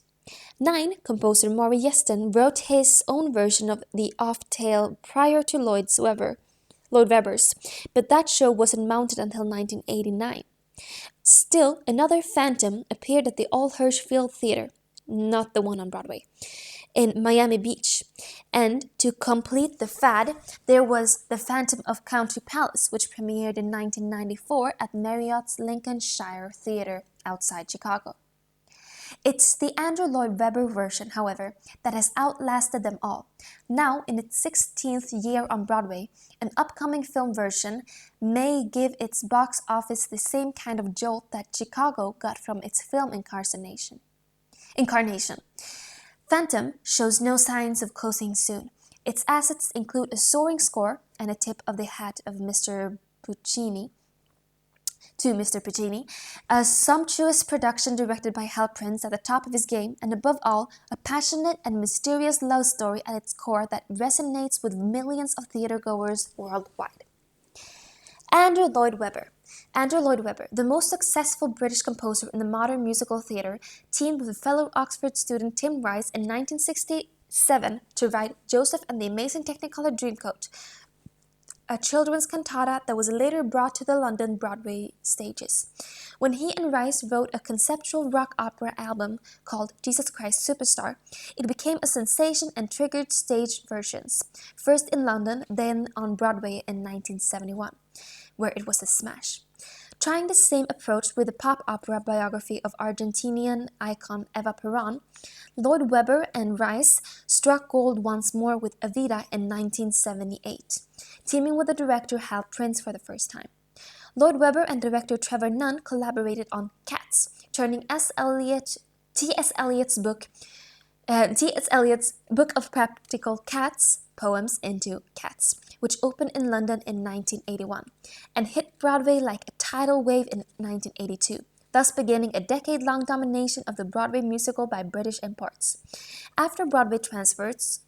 Composer Maury Yeston wrote his own version of the off-tale prior to Lloyd Webber's, but that show wasn't mounted until 1989. Still, another Phantom appeared at the All Hirschfield Theater, not the one on Broadway, in Miami Beach. And to complete the fad, there was The Phantom of Country Palace, which premiered in 1994 at Marriott's Lincolnshire Theater outside Chicago. It's the Andrew Lloyd Webber version, however, that has outlasted them all. Now, in its 16th year on Broadway, an upcoming film version may give its box office the same kind of jolt that Chicago got from its film incarnation. Phantom shows no signs of closing soon. Its assets include a soaring score and a tip of the hat of Mr. Puccini, a sumptuous production directed by Hal Prince at the top of his game, and above all, a passionate and mysterious love story at its core that resonates with millions of theatergoers worldwide. Andrew Lloyd Webber, the most successful British composer in the modern musical theatre, teamed with fellow Oxford student Tim Rice in 1967 to write Joseph and the Amazing Technicolor Dreamcoat, a children's cantata that was later brought to the London Broadway stages. When he and Rice wrote a conceptual rock opera album called Jesus Christ Superstar, it became a sensation and triggered stage versions, first in London, then on Broadway in 1971, where it was a smash. Trying the same approach with the pop opera biography of Argentinian icon Eva Perón, Lloyd Webber and Rice struck gold once more with Evita in 1978, teaming with the director Hal Prince for the first time. Lloyd Webber and director Trevor Nunn collaborated on Cats, turning T.S. Eliot's book of Practical Cats poems into Cats, which opened in London in 1981 and hit Broadway like a tidal wave in 1982, thus beginning a decade-long domination of the Broadway musical by British imports. After Broadway transfers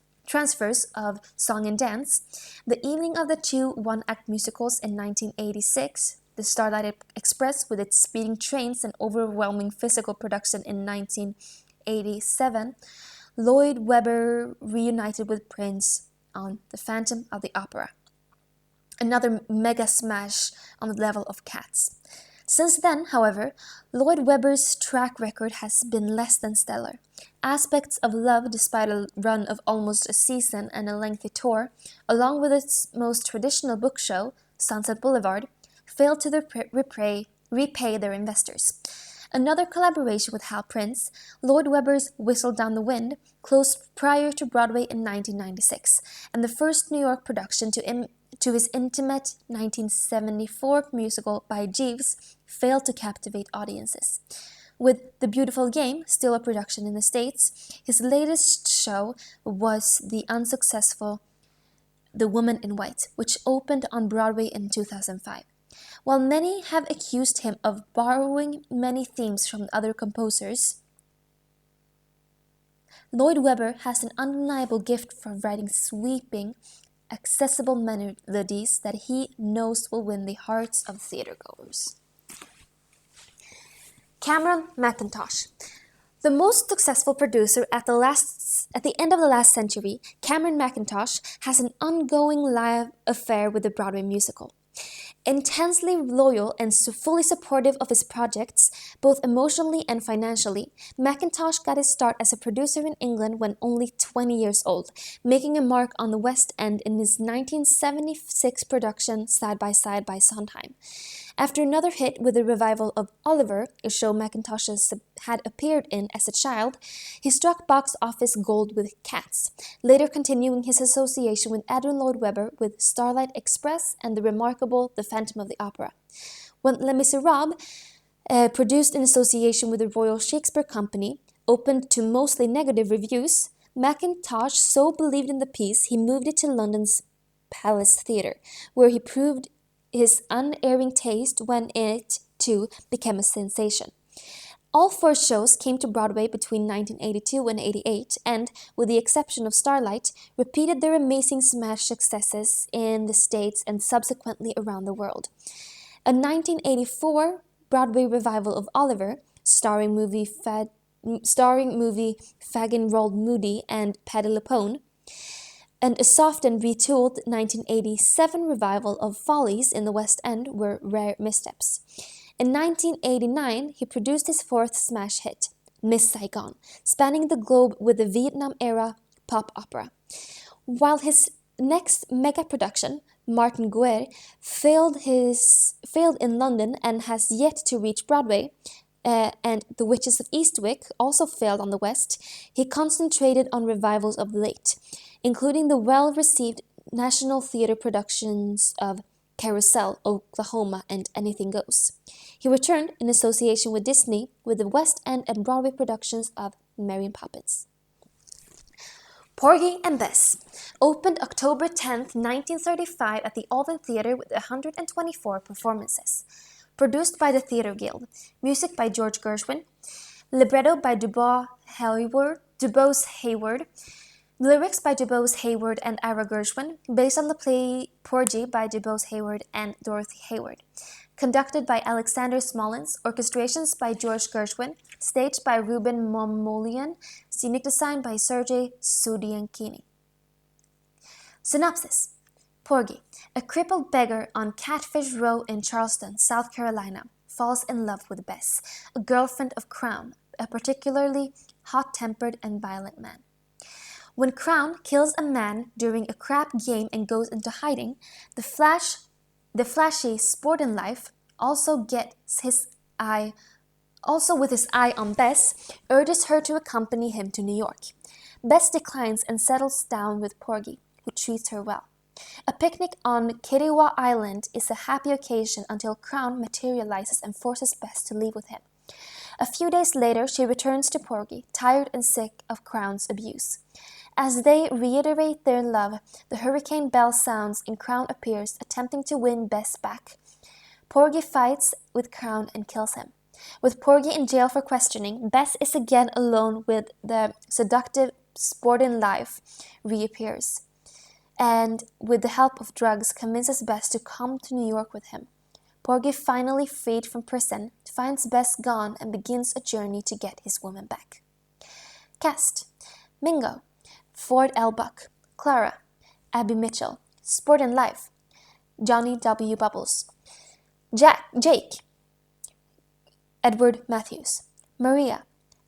of Song and Dance, the evening of the two one-act musicals in 1986, The Starlight Express with its speeding trains and overwhelming physical production in 1987, Lloyd Webber reunited with Prince on The Phantom of the Opera, another mega smash on the level of Cats. Since then, however, Lloyd Webber's track record has been less than stellar. Aspects of Love, despite a run of almost a season and a lengthy tour, along with its most traditional book show, Sunset Boulevard, failed to repay their investors. Another collaboration with Hal Prince, Lloyd Webber's Whistle Down the Wind, closed prior to Broadway in 1996, and the first New York production to his intimate 1974 musical by Jeeves failed to captivate audiences. With The Beautiful Game, still a production in the States, his latest show was the unsuccessful The Woman in White, which opened on Broadway in 2005. While many have accused him of borrowing many themes from other composers, Lloyd Webber has an undeniable gift for writing sweeping, accessible melodies that he knows will win the hearts of theatergoers. Cameron Mackintosh. The most successful producer at the end of the last century, Cameron Mackintosh has an ongoing live affair with the Broadway musical. Intensely loyal and fully supportive of his projects, both emotionally and financially, Mackintosh got his start as a producer in England when only 20 years old, making a mark on the West End in his 1976 production Side by Side by Sondheim. After another hit with the revival of Oliver, a show Mackintosh had appeared in as a child, he struck box office gold with Cats, later continuing his association with Andrew Lloyd Webber with Starlight Express and the remarkable The Phantom of the Opera. When Les Miserables, produced in association with the Royal Shakespeare Company, opened to mostly negative reviews, Mackintosh so believed in the piece he moved it to London's Palace Theatre, where he proved his unerring taste when it, too, became a sensation. All four shows came to Broadway between 1982 and 88 and, with the exception of Starlight, repeated their amazing smash successes in the States and subsequently around the world. A 1984 Broadway revival of Oliver, starring movie Fagin Rolled Moody and Patti LuPone, and a soft and retooled 1987 revival of Follies in the West End were rare missteps. In 1989, he produced his fourth smash hit, Miss Saigon, spanning the globe with the Vietnam-era pop opera. While his next mega production, Martin Guerre, failed in London and has yet to reach Broadway, and The Witches of Eastwick also failed on the West, he concentrated on revivals of late, including the well-received National Theatre productions of Carousel, Oklahoma, and Anything Goes. He returned in association with Disney with the West End and Broadway productions of Mary Poppins. Porgy and Bess opened October 10, 1935 at the Alvin Theatre with 124 performances. Produced by the Theatre Guild, music by George Gershwin, libretto by DuBois Hayward, lyrics by DuBois Hayward and Ira Gershwin, based on the play Porgy by DuBois Hayward and Dorothy Hayward. Conducted by Alexander Smollins, orchestrations by George Gershwin, staged by Ruben Momolian, scenic design by Sergei Sudiankini. Synopsis. Porgy, a crippled beggar on Catfish Row in Charleston, South Carolina, falls in love with Bess, a girlfriend of Crown, a particularly hot-tempered and violent man. When Crown kills a man during a crap game and goes into hiding, the flashy Sportin' Life, also with his eye on Bess, urges her to accompany him to New York. Bess declines and settles down with Porgy, who treats her well. A picnic on Kitawa Island is a happy occasion until Crown materializes and forces Bess to leave with him. A few days later, she returns to Porgy, tired and sick of Crown's abuse. As they reiterate their love, the hurricane bell sounds and Crown appears, attempting to win Bess back. Porgy fights with Crown and kills him. With Porgy in jail for questioning, Bess is again alone with the seductive Sportin' Life reappears, and with the help of drugs convinces Bess to come to New York with him. Porgy, finally freed from prison, finds Bess gone and begins a journey to get his woman back. Cast: Mingo, Ford L. Buck, Clara, Abby Mitchell, Sportin' Life, Johnny W. Bubbles, Jake, Edward Matthews, Maria,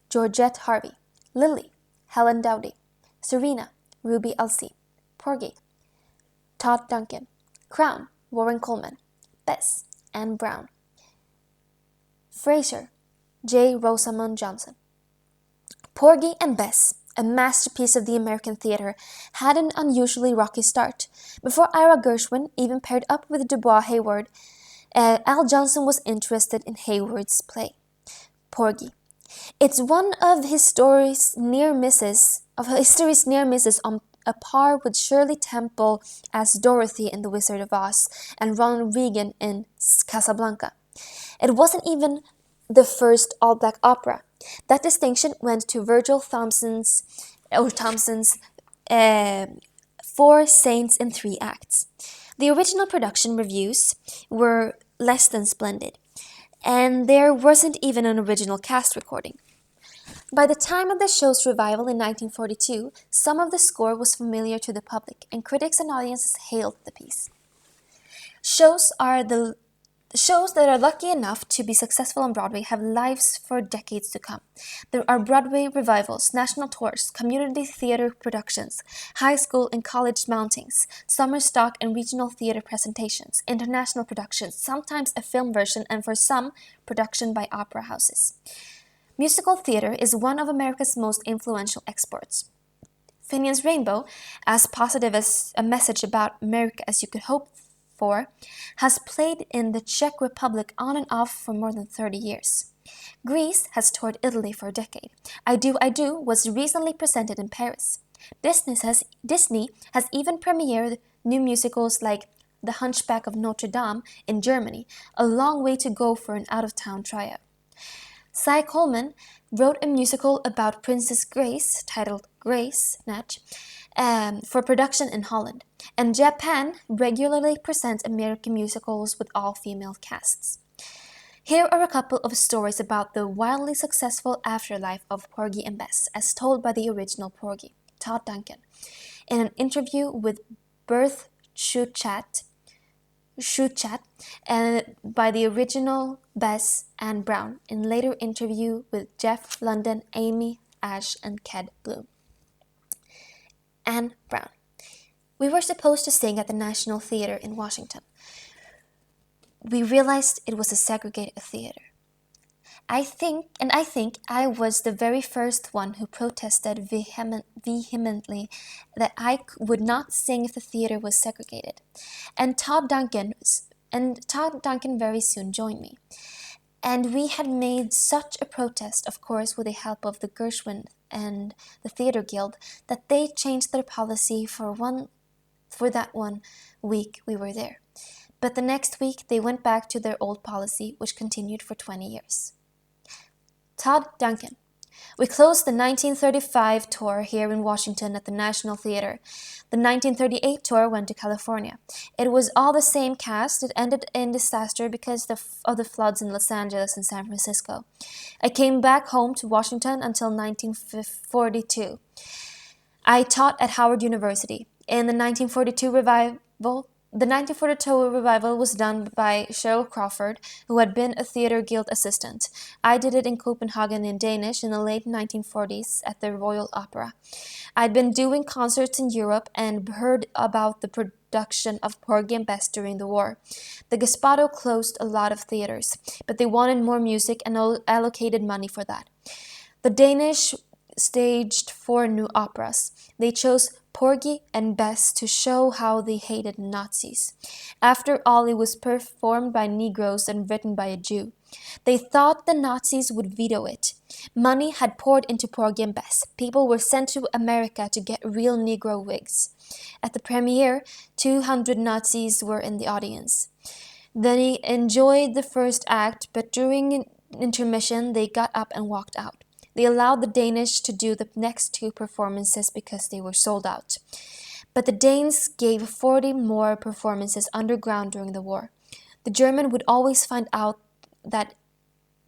Georgette Harvey, Lily, Helen Dowdy, Serena, Ruby Elsie, Porgy, Todd Duncan, Crown, Warren Coleman, Bess, Anne Brown, Fraser, J. Rosamond Johnson. Porgy and Bess, a masterpiece of the American theater, had an unusually rocky start. Before Ira Gershwin even paired up with DuBois Hayward, Al Johnson was interested in Hayward's play, Porgy. It's one of history's near misses on a par with Shirley Temple as Dorothy in The Wizard of Oz and Ronald Reagan in Casablanca. It wasn't even the first all-black opera. That distinction went to Virgil Thompson's Four Saints in Three Acts. The original production reviews were less than splendid, and there wasn't even an original cast recording. By the time of the show's revival in 1942, some of the score was familiar to the public, and critics and audiences hailed the piece. Shows that are lucky enough to be successful on Broadway have lives for decades to come. There are Broadway revivals, national tours, community theater productions, high school and college mountings, summer stock and regional theater presentations, international productions, sometimes a film version, and for some, production by opera houses. Musical theater is one of America's most influential exports. Finian's Rainbow, as positive as a message about America as you could hope for, has played in the Czech Republic on and off for more than 30 years. Grease has toured Italy for a decade. I Do was recently presented in Paris. Disney has even premiered new musicals like The Hunchback of Notre Dame in Germany, a long way to go for an out-of-town tryout. Cy Coleman wrote a musical about Princess Grace, titled Grace, for production in Holland, and Japan regularly presents American musicals with all-female casts. Here are a couple of stories about the wildly successful afterlife of Porgy and Bess, as told by the original Porgy, Todd Duncan, in an interview with Berth Schuchat, Shuchat and by the original Bess and Brown in later interview with Jeff London, Amy Ash, and Ked Bloom. Anne Brown. We were supposed to sing at the National Theater in Washington. We realized it was a segregated theater. I think I was the very first one who protested vehemently that would not sing if the theater was segregated. And Todd Duncan very soon joined me. And we had made such a protest, of course, with the help of the Gershwin and the Theater Guild, that they changed their policy for that one week we were there. But the next week they went back to their old policy, which continued for 20 years. Todd Duncan. We closed the 1935 tour here in Washington at the National Theater. The 1938 tour went to California. It was all the same cast. It ended in disaster because of the floods in Los Angeles and San Francisco. I came back home to Washington until 1942. I taught at Howard University. In the 1942 revival was done by Cheryl Crawford, who had been a Theatre Guild assistant. I did it in Copenhagen in Danish in the late 1940s at the Royal Opera. I'd been doing concerts in Europe and heard about the production of Porgy and Bess during the war. The Gestapo closed a lot of theaters, but they wanted more music and allocated money for that. The Danish staged 4 new operas. They chose Porgy and Bess to show how they hated Nazis. After all, it was performed by Negroes and written by a Jew. They thought the Nazis would veto it. Money had poured into Porgy and Bess. People were sent to America to get real Negro wigs. At the premiere, 200 Nazis were in the audience. They enjoyed the first act, but during intermission, they got up and walked out. They allowed the Danish to do the next 2 performances because they were sold out. But the Danes gave 40 more performances underground during the war. The German would always find out that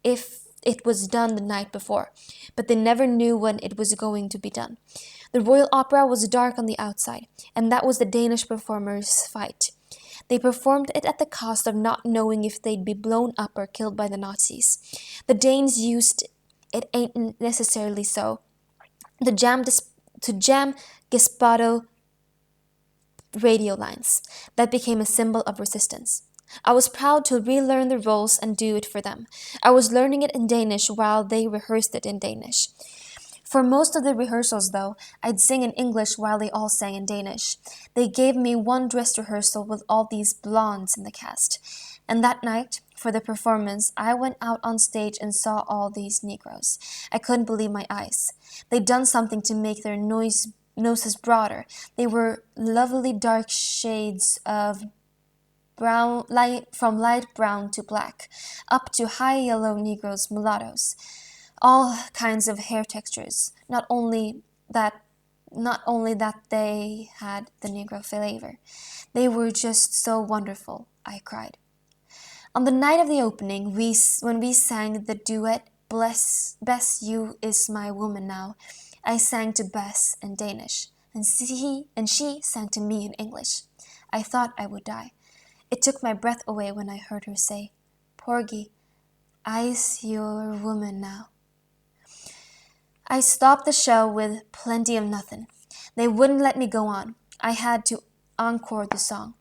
if it was done the night before, but they never knew when it was going to be done. The Royal Opera was dark on the outside, and that was the Danish performers' fight. They performed it at the cost of not knowing if they'd be blown up or killed by the Nazis. The Danes used it ain't necessarily so. To jam Gestapo radio lines. That became a symbol of resistance. I was proud to relearn the roles and do it for them. I was learning it in Danish while they rehearsed it in Danish. For most of the rehearsals, though, I'd sing in English while they all sang in Danish. They gave me one dress rehearsal with all these blondes in the cast. And that night, for the performance, I went out on stage and saw all these Negroes. I couldn't believe my eyes. They'd done something to make their noses broader. They were lovely dark shades of brown, from light brown to black, up to high yellow Negroes, mulattoes. All kinds of hair textures. Not only that they had the Negro flavor. They were just so wonderful, I cried. On the night of the opening, when we sang the duet Bess, you is my woman now, I sang to Bess in Danish, and she sang to me in English. I thought I would die. It took my breath away when I heard her say, Porgy, I's your woman now. I stopped the show with plenty of nothing. They wouldn't let me go on. I had to encore the song.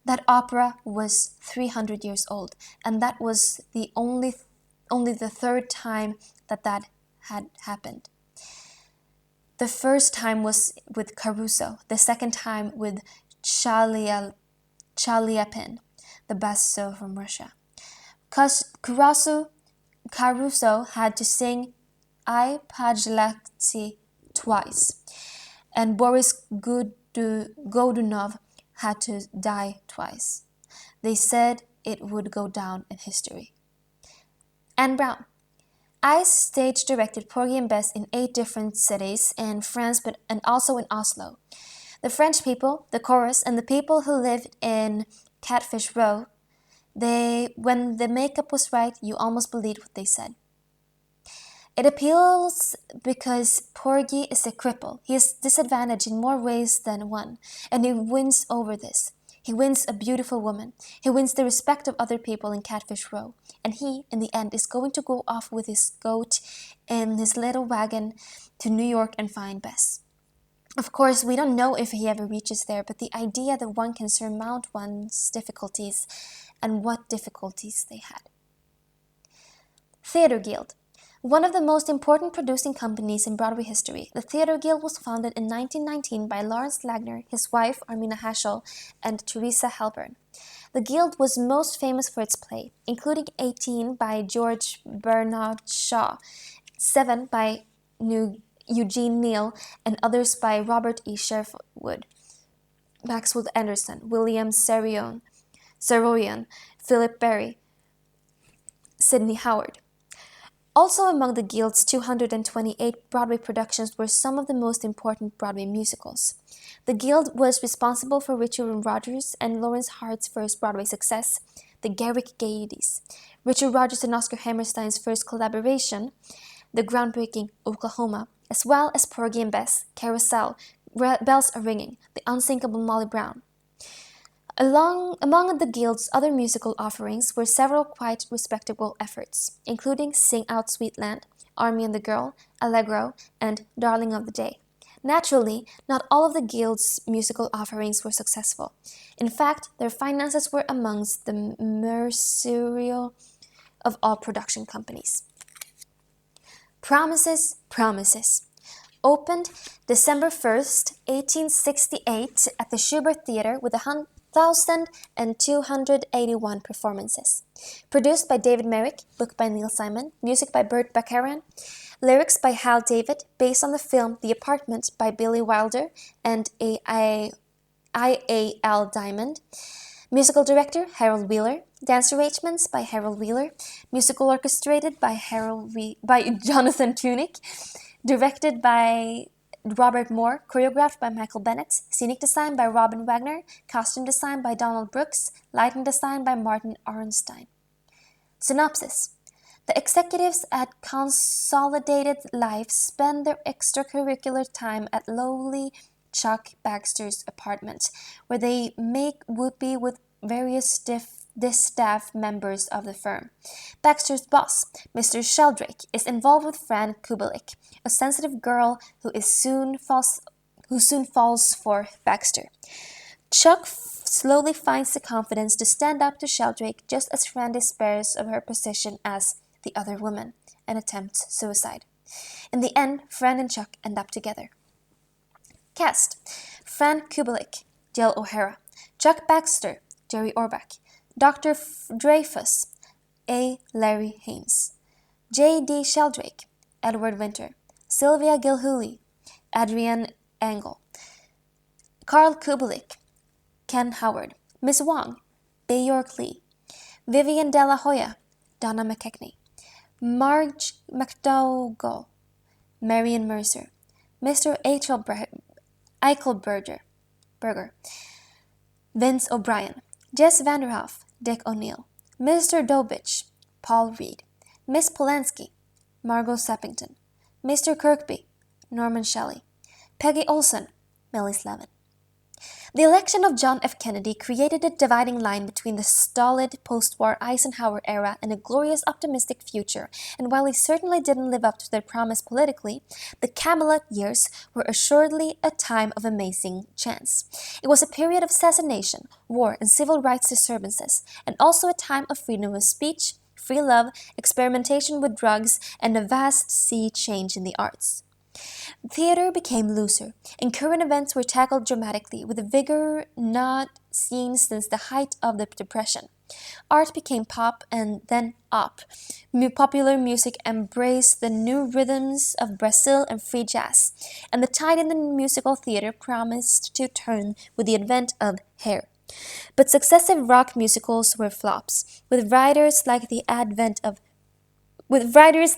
That opera was 300 years old, and that was only the 3rd time that had happened. The first time was with Caruso, the second time with Chaliapin, the basso from Russia. Caruso had to sing I Pajama twice, and Boris Godunov had to die twice. They said it would go down in history. Anne Brown. I stage directed Porgy and Bess in 8 different cities in France and also in Oslo. The French people, the chorus, and the people who lived in Catfish Row, when the makeup was right, you almost believed what they said. It appeals because Porgy is a cripple. He is disadvantaged in more ways than one, and he wins over this. He wins a beautiful woman. He wins the respect of other people in Catfish Row. And he, in the end, is going to go off with his goat in his little wagon to New York and find Bess. Of course, we don't know if he ever reaches there, but the idea that one can surmount one's difficulties and what difficulties they had. Theater Guild. One of the most important producing companies in Broadway history, the Theater Guild was founded in 1919 by Lawrence Lagner, his wife Armina Haschel, and Teresa Halpern. The Guild was most famous for its play, including 18 by George Bernard Shaw, 7 by Eugene Neal, and others by Robert E. Sherwood, Maxwell Anderson, William Saroyan, Philip Berry, Sidney Howard. Also among the Guild's 228 Broadway productions were some of the most important Broadway musicals. The Guild was responsible for Richard Rodgers and Lawrence Hart's first Broadway success, the Garrick Gayeties, Richard Rodgers and Oscar Hammerstein's first collaboration, the groundbreaking Oklahoma, as well as Porgy and Bess, Carousel, Bells Are Ringing, The Unsinkable Molly Brown. Among the Guild's other musical offerings were several quite respectable efforts, including Sing Out Sweet Land, Army and the Girl, Allegro, and Darling of the Day. Naturally, not all of the Guild's musical offerings were successful. In fact, their finances were amongst the mercurial of all production companies. Promises, Promises. Opened December 1st, 1868 at the Schubert Theater with 1,281 performances. Produced by David Merrick, book by Neil Simon, music by Burt Bacharach, lyrics by Hal David, based on the film The Apartment by Billy Wilder and I.A.L. Diamond. Musical director Harold Wheeler. Dance arrangements by Harold Wheeler. Musical orchestrated by Jonathan Tunick. Directed by Robert Moore, choreographed by Michael Bennett, scenic design by Robin Wagner, costume design by Donald Brooks, lighting design by Martin Orenstein. Synopsis. The executives at Consolidated Life spend their extracurricular time at lowly Chuck Baxter's apartment, where they make whoopee with various staff members of the firm. Baxter's boss, Mr. Sheldrake, is involved with Fran Kubelik, a sensitive girl who soon falls for Baxter. Chuck slowly finds the confidence to stand up to Sheldrake just as Fran despairs of her position as the other woman and attempts suicide. In the end, Fran and Chuck end up together. Cast: Fran Kubelik, Jill O'Hara; Chuck Baxter, Jerry Orbach; Dr. Dreyfus, A. Larry Haynes; J. D. Sheldrake, Edward Winter; Sylvia Gilhooly, Adrienne Angle; Carl Kubelik, Ken Howard; Miss Wong, Bjork Lee; Vivian De La Hoya, Donna McKechnie; Marge McDougall, Marion Mercer; Mr. Eichelberger, Vince O'Brien; Jess Vanderhoff, Dick O'Neill; Mr. Dobich, Paul Reed; Miss Polanski, Margot Sappington; Mr. Kirkby, Norman Shelley; Peggy Olson, Millie Slavin. The election of John F. Kennedy created a dividing line between the stolid post-war Eisenhower era and a glorious optimistic future, and while he certainly didn't live up to their promise politically, the Camelot years were assuredly a time of amazing chance. It was a period of assassination, war, and civil rights disturbances, and also a time of freedom of speech, free love, experimentation with drugs, and a vast sea change in the arts. Theater became looser, and current events were tackled dramatically with a vigor not seen since the height of the Depression. Art became pop and then op. Popular music embraced the new rhythms of Brazil and free jazz, and the tide in the musical theater promised to turn with the advent of Hair. But successive rock musicals were flops, with writers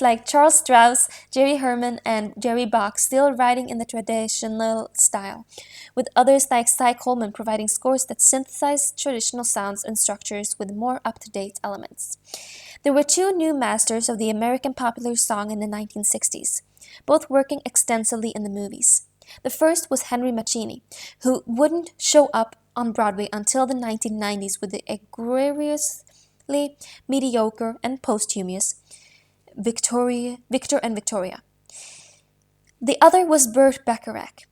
like Charles Strauss, Jerry Herman, and Jerry Bach still writing in the traditional style, with others like Cy Coleman providing scores that synthesized traditional sounds and structures with more up-to-date elements. There were two new masters of the American popular song in the 1960s, both working extensively in the movies. The first was Henry Mancini, who wouldn't show up on Broadway until the 1990s with the egregiously mediocre and posthumous Victor and Victoria. The other was Burt Bacharach.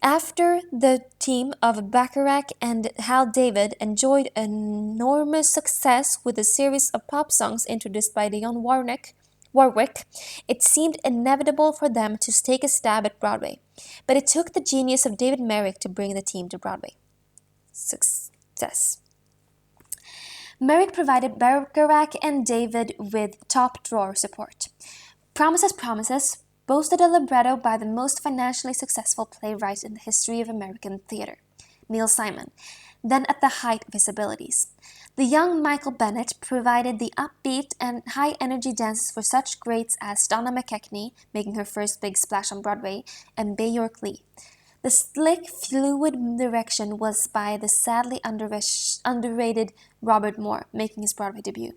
After the team of Bacharach and Hal David enjoyed enormous success with a series of pop songs introduced by Warwick, it seemed inevitable for them to take a stab at Broadway. But it took the genius of David Merrick to bring the team to Broadway. Success. Merrick provided Bacharach and David with top-drawer support. Promises, Promises boasted a libretto by the most financially successful playwright in the history of American theater, Neil Simon, then at the height of his abilities. The young Michael Bennett provided the upbeat and high-energy dances for such greats as Donna McKechnie, making her first big splash on Broadway, and Bjork Lee. The slick, fluid direction was by the sadly underrated Robert Moore, making his Broadway debut.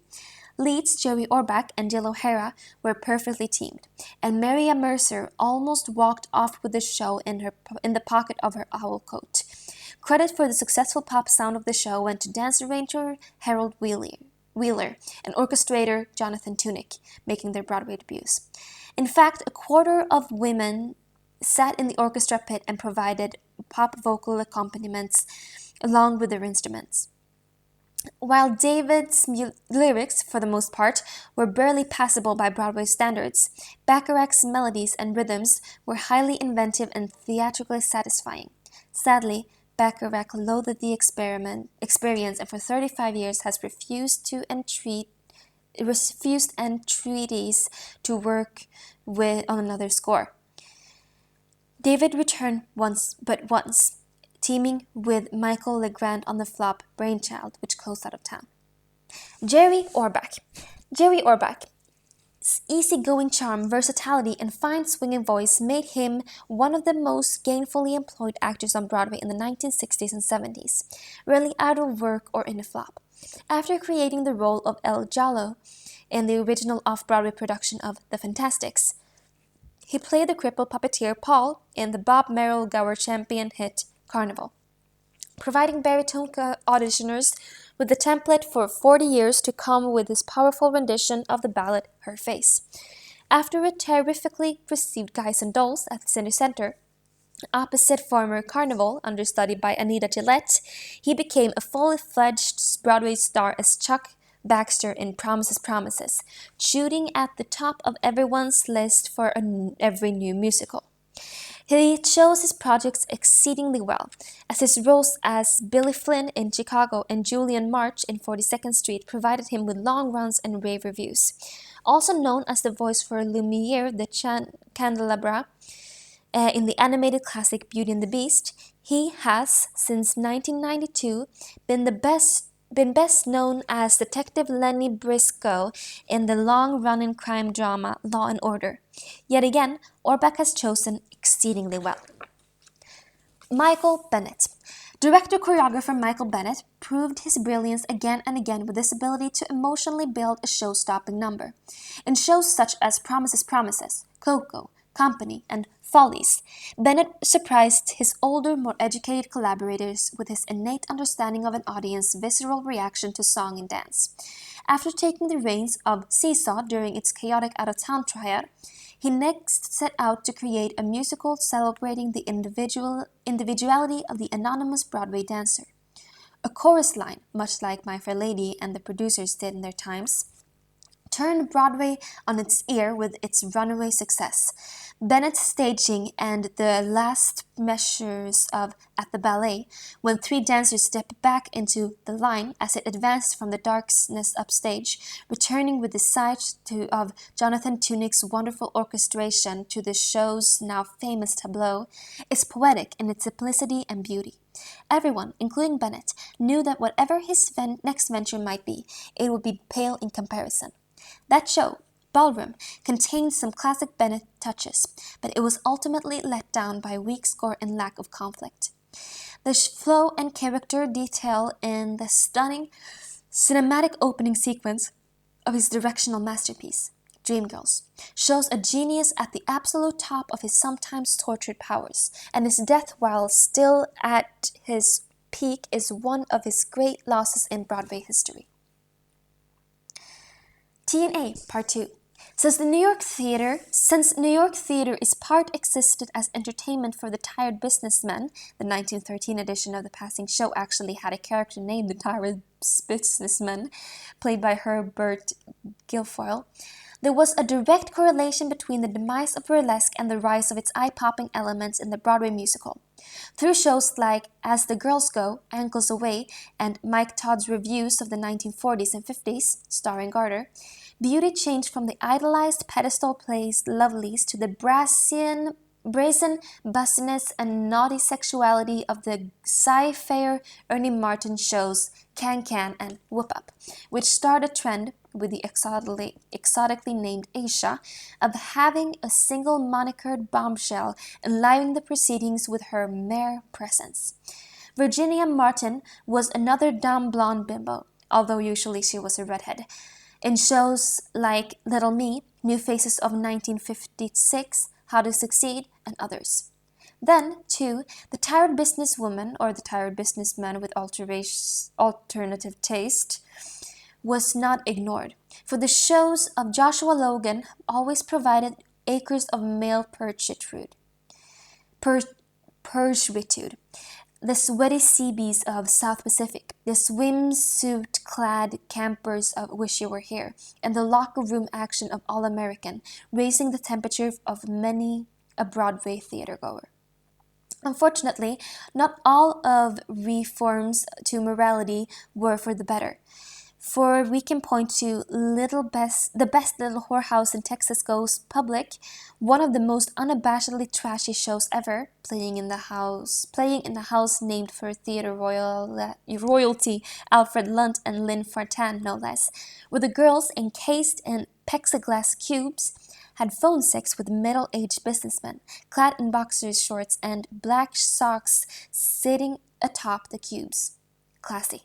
Leads Jerry Orbach and Jill O'Hara were perfectly teamed, and Maria Mercer almost walked off with the show in the pocket of her owl coat. Credit for the successful pop sound of the show went to dance arranger Harold Wheeler and orchestrator Jonathan Tunick, making their Broadway debuts. In fact, a quarter of women sat in the orchestra pit and provided pop vocal accompaniments along with their instruments. While David's lyrics, for the most part, were barely passable by Broadway standards, Bacharach's melodies and rhythms were highly inventive and theatrically satisfying. Sadly, Bacharach loathed the experience and for 35 years has refused entreaties to work on another score. David returned once, teaming with Michael Legrand on the flop Brainchild, which closed out of town. Jerry Orbach's easygoing charm, versatility, and fine swinging voice made him one of the most gainfully employed actors on Broadway in the 1960s and 70s, rarely out of work or in a flop. After creating the role of El Giallo in the original off-Broadway production of The Fantastics, he played the crippled puppeteer Paul in the Bob Merrill Gower champion hit Carnival, providing baritone auditioners with the template for 40 years to come with his powerful rendition of the ballad Her Face. After a terrifically received Guys and Dolls at the City Center, opposite former Carnival understudy by Anita Gillette, he became a fully-fledged Broadway star as Chuck Baxter in Promises, shooting at the top of everyone's list for every new musical. He chose his projects exceedingly well, as his roles as Billy Flynn in Chicago and Julian March in 42nd Street provided him with long runs and rave reviews. Also known as the voice for Lumiere the Candelabra in the animated classic Beauty and the Beast, he has, since 1992, been best known as Detective Lenny Briscoe in the long-running crime drama Law and Order. Yet again, Orbach has chosen exceedingly well. Michael Bennett. Director-choreographer Michael Bennett proved his brilliance again and again with his ability to emotionally build a show-stopping number. In shows such as Promises, Coco, Company, and Follies, Bennett surprised his older, more educated collaborators with his innate understanding of an audience's visceral reaction to song and dance. After taking the reins of Seesaw during its chaotic out-of-town tryout, he next set out to create a musical celebrating the individuality of the anonymous Broadway dancer. A chorus line, much like My Fair Lady and the producers did in their times, turned Broadway on its ear with its runaway success. Bennett's staging and the last measures of At the Ballet, when three dancers stepped back into the line as it advanced from the darkness upstage, returning with the sight of Jonathan Tunick's wonderful orchestration to the show's now famous tableau, is poetic in its simplicity and beauty. Everyone, including Bennett, knew that whatever his next venture might be, it would be pale in comparison. That show, Ballroom, contained some classic Bennett touches, but it was ultimately let down by weak score and lack of conflict. The flow and character detail in the stunning cinematic opening sequence of his directional masterpiece, Dreamgirls, shows a genius at the absolute top of his sometimes tortured powers, and his death while still at his peak is one of his great losses in Broadway history. T&A Part 2. Since New York Theater is part existed as entertainment for the tired businessmen, the 1913 edition of the passing show actually had a character named the tired businessman, played by Herbert Guilfoyle. There was a direct correlation between the demise of burlesque and the rise of its eye-popping elements in the Broadway musical. Through shows like As the Girls Go, Ankles Away, and Mike Todd's reviews of the 1940s and 50s, starring Garter, beauty changed from the idolized pedestal-placed lovelies to the brazen bussiness and naughty sexuality of the sci-fair Ernie Martin shows Can Can and Whoop Up, which started a trend with the exotically named Asia of having a single monikered bombshell enlivening the proceedings with her mere presence. Virginia Martin was another dumb blonde bimbo, although usually she was a redhead. In shows like Little Me, New Faces of 1956, How to Succeed, and others. Then, too, the tired businesswoman or the tired businessman with alternative taste was not ignored, for the shows of Joshua Logan always provided acres of male purgitude. The sweaty sea bees of South Pacific, the swimsuit-clad campers of Wish You Were Here, and the locker room action of All American, raising the temperature of many a Broadway theater goer. Unfortunately, not all of reforms to morality were for the better. For we can point to the best little whorehouse in Texas goes public, one of the most unabashedly trashy shows ever, playing in the house named for theater royalty Alfred Lunt and Lynn Fartan, no less, where the girls encased in plexiglass cubes had phone sex with middle-aged businessmen, clad in boxer shorts and black socks sitting atop the cubes. Classy.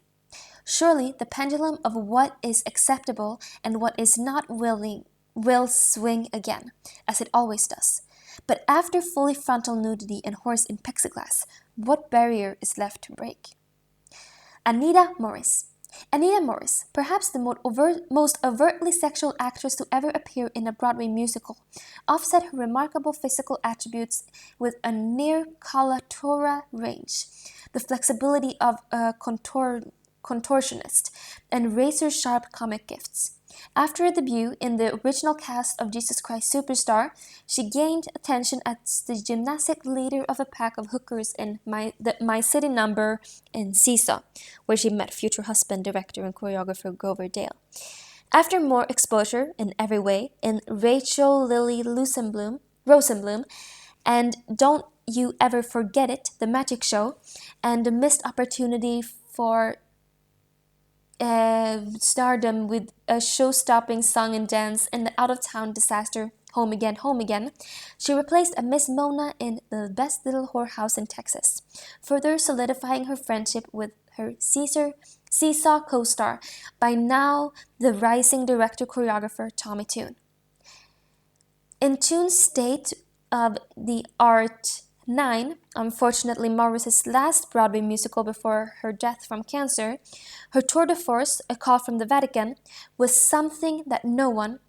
Surely the pendulum of what is acceptable and what is not will swing again, as it always does. But after fully frontal nudity and horse in plexiglass, what barrier is left to break? Anita Morris. Anita Morris, perhaps the most overtly sexual actress to ever appear in a Broadway musical, offset her remarkable physical attributes with a near coloratura range, the flexibility of a contortionist, and razor-sharp comic gifts. After her debut in the original cast of Jesus Christ Superstar, she gained attention as the gymnastic leader of a pack of hookers in My City Number in Seesaw, where she met future husband, director, and choreographer Grover Dale. After more exposure in every way in Rachel Lily Rosenblum, and Don't You Ever Forget It, The Magic Show, and a missed opportunity for stardom with a show-stopping song and dance in the out-of-town disaster Home Again, she replaced a Miss Mona in The Best Little Whorehouse in Texas, further solidifying her friendship with her Seesaw co-star, by now the rising director-choreographer Tommy Tune. In Tune's State of the Art 9, unfortunately Morris's last Broadway musical before her death from cancer, her tour de force, A Call from the Vatican, was something that no one,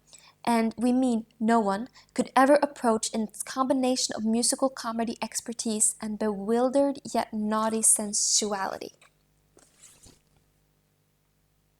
and we mean no one, could ever approach in its combination of musical comedy expertise and bewildered yet naughty sensuality.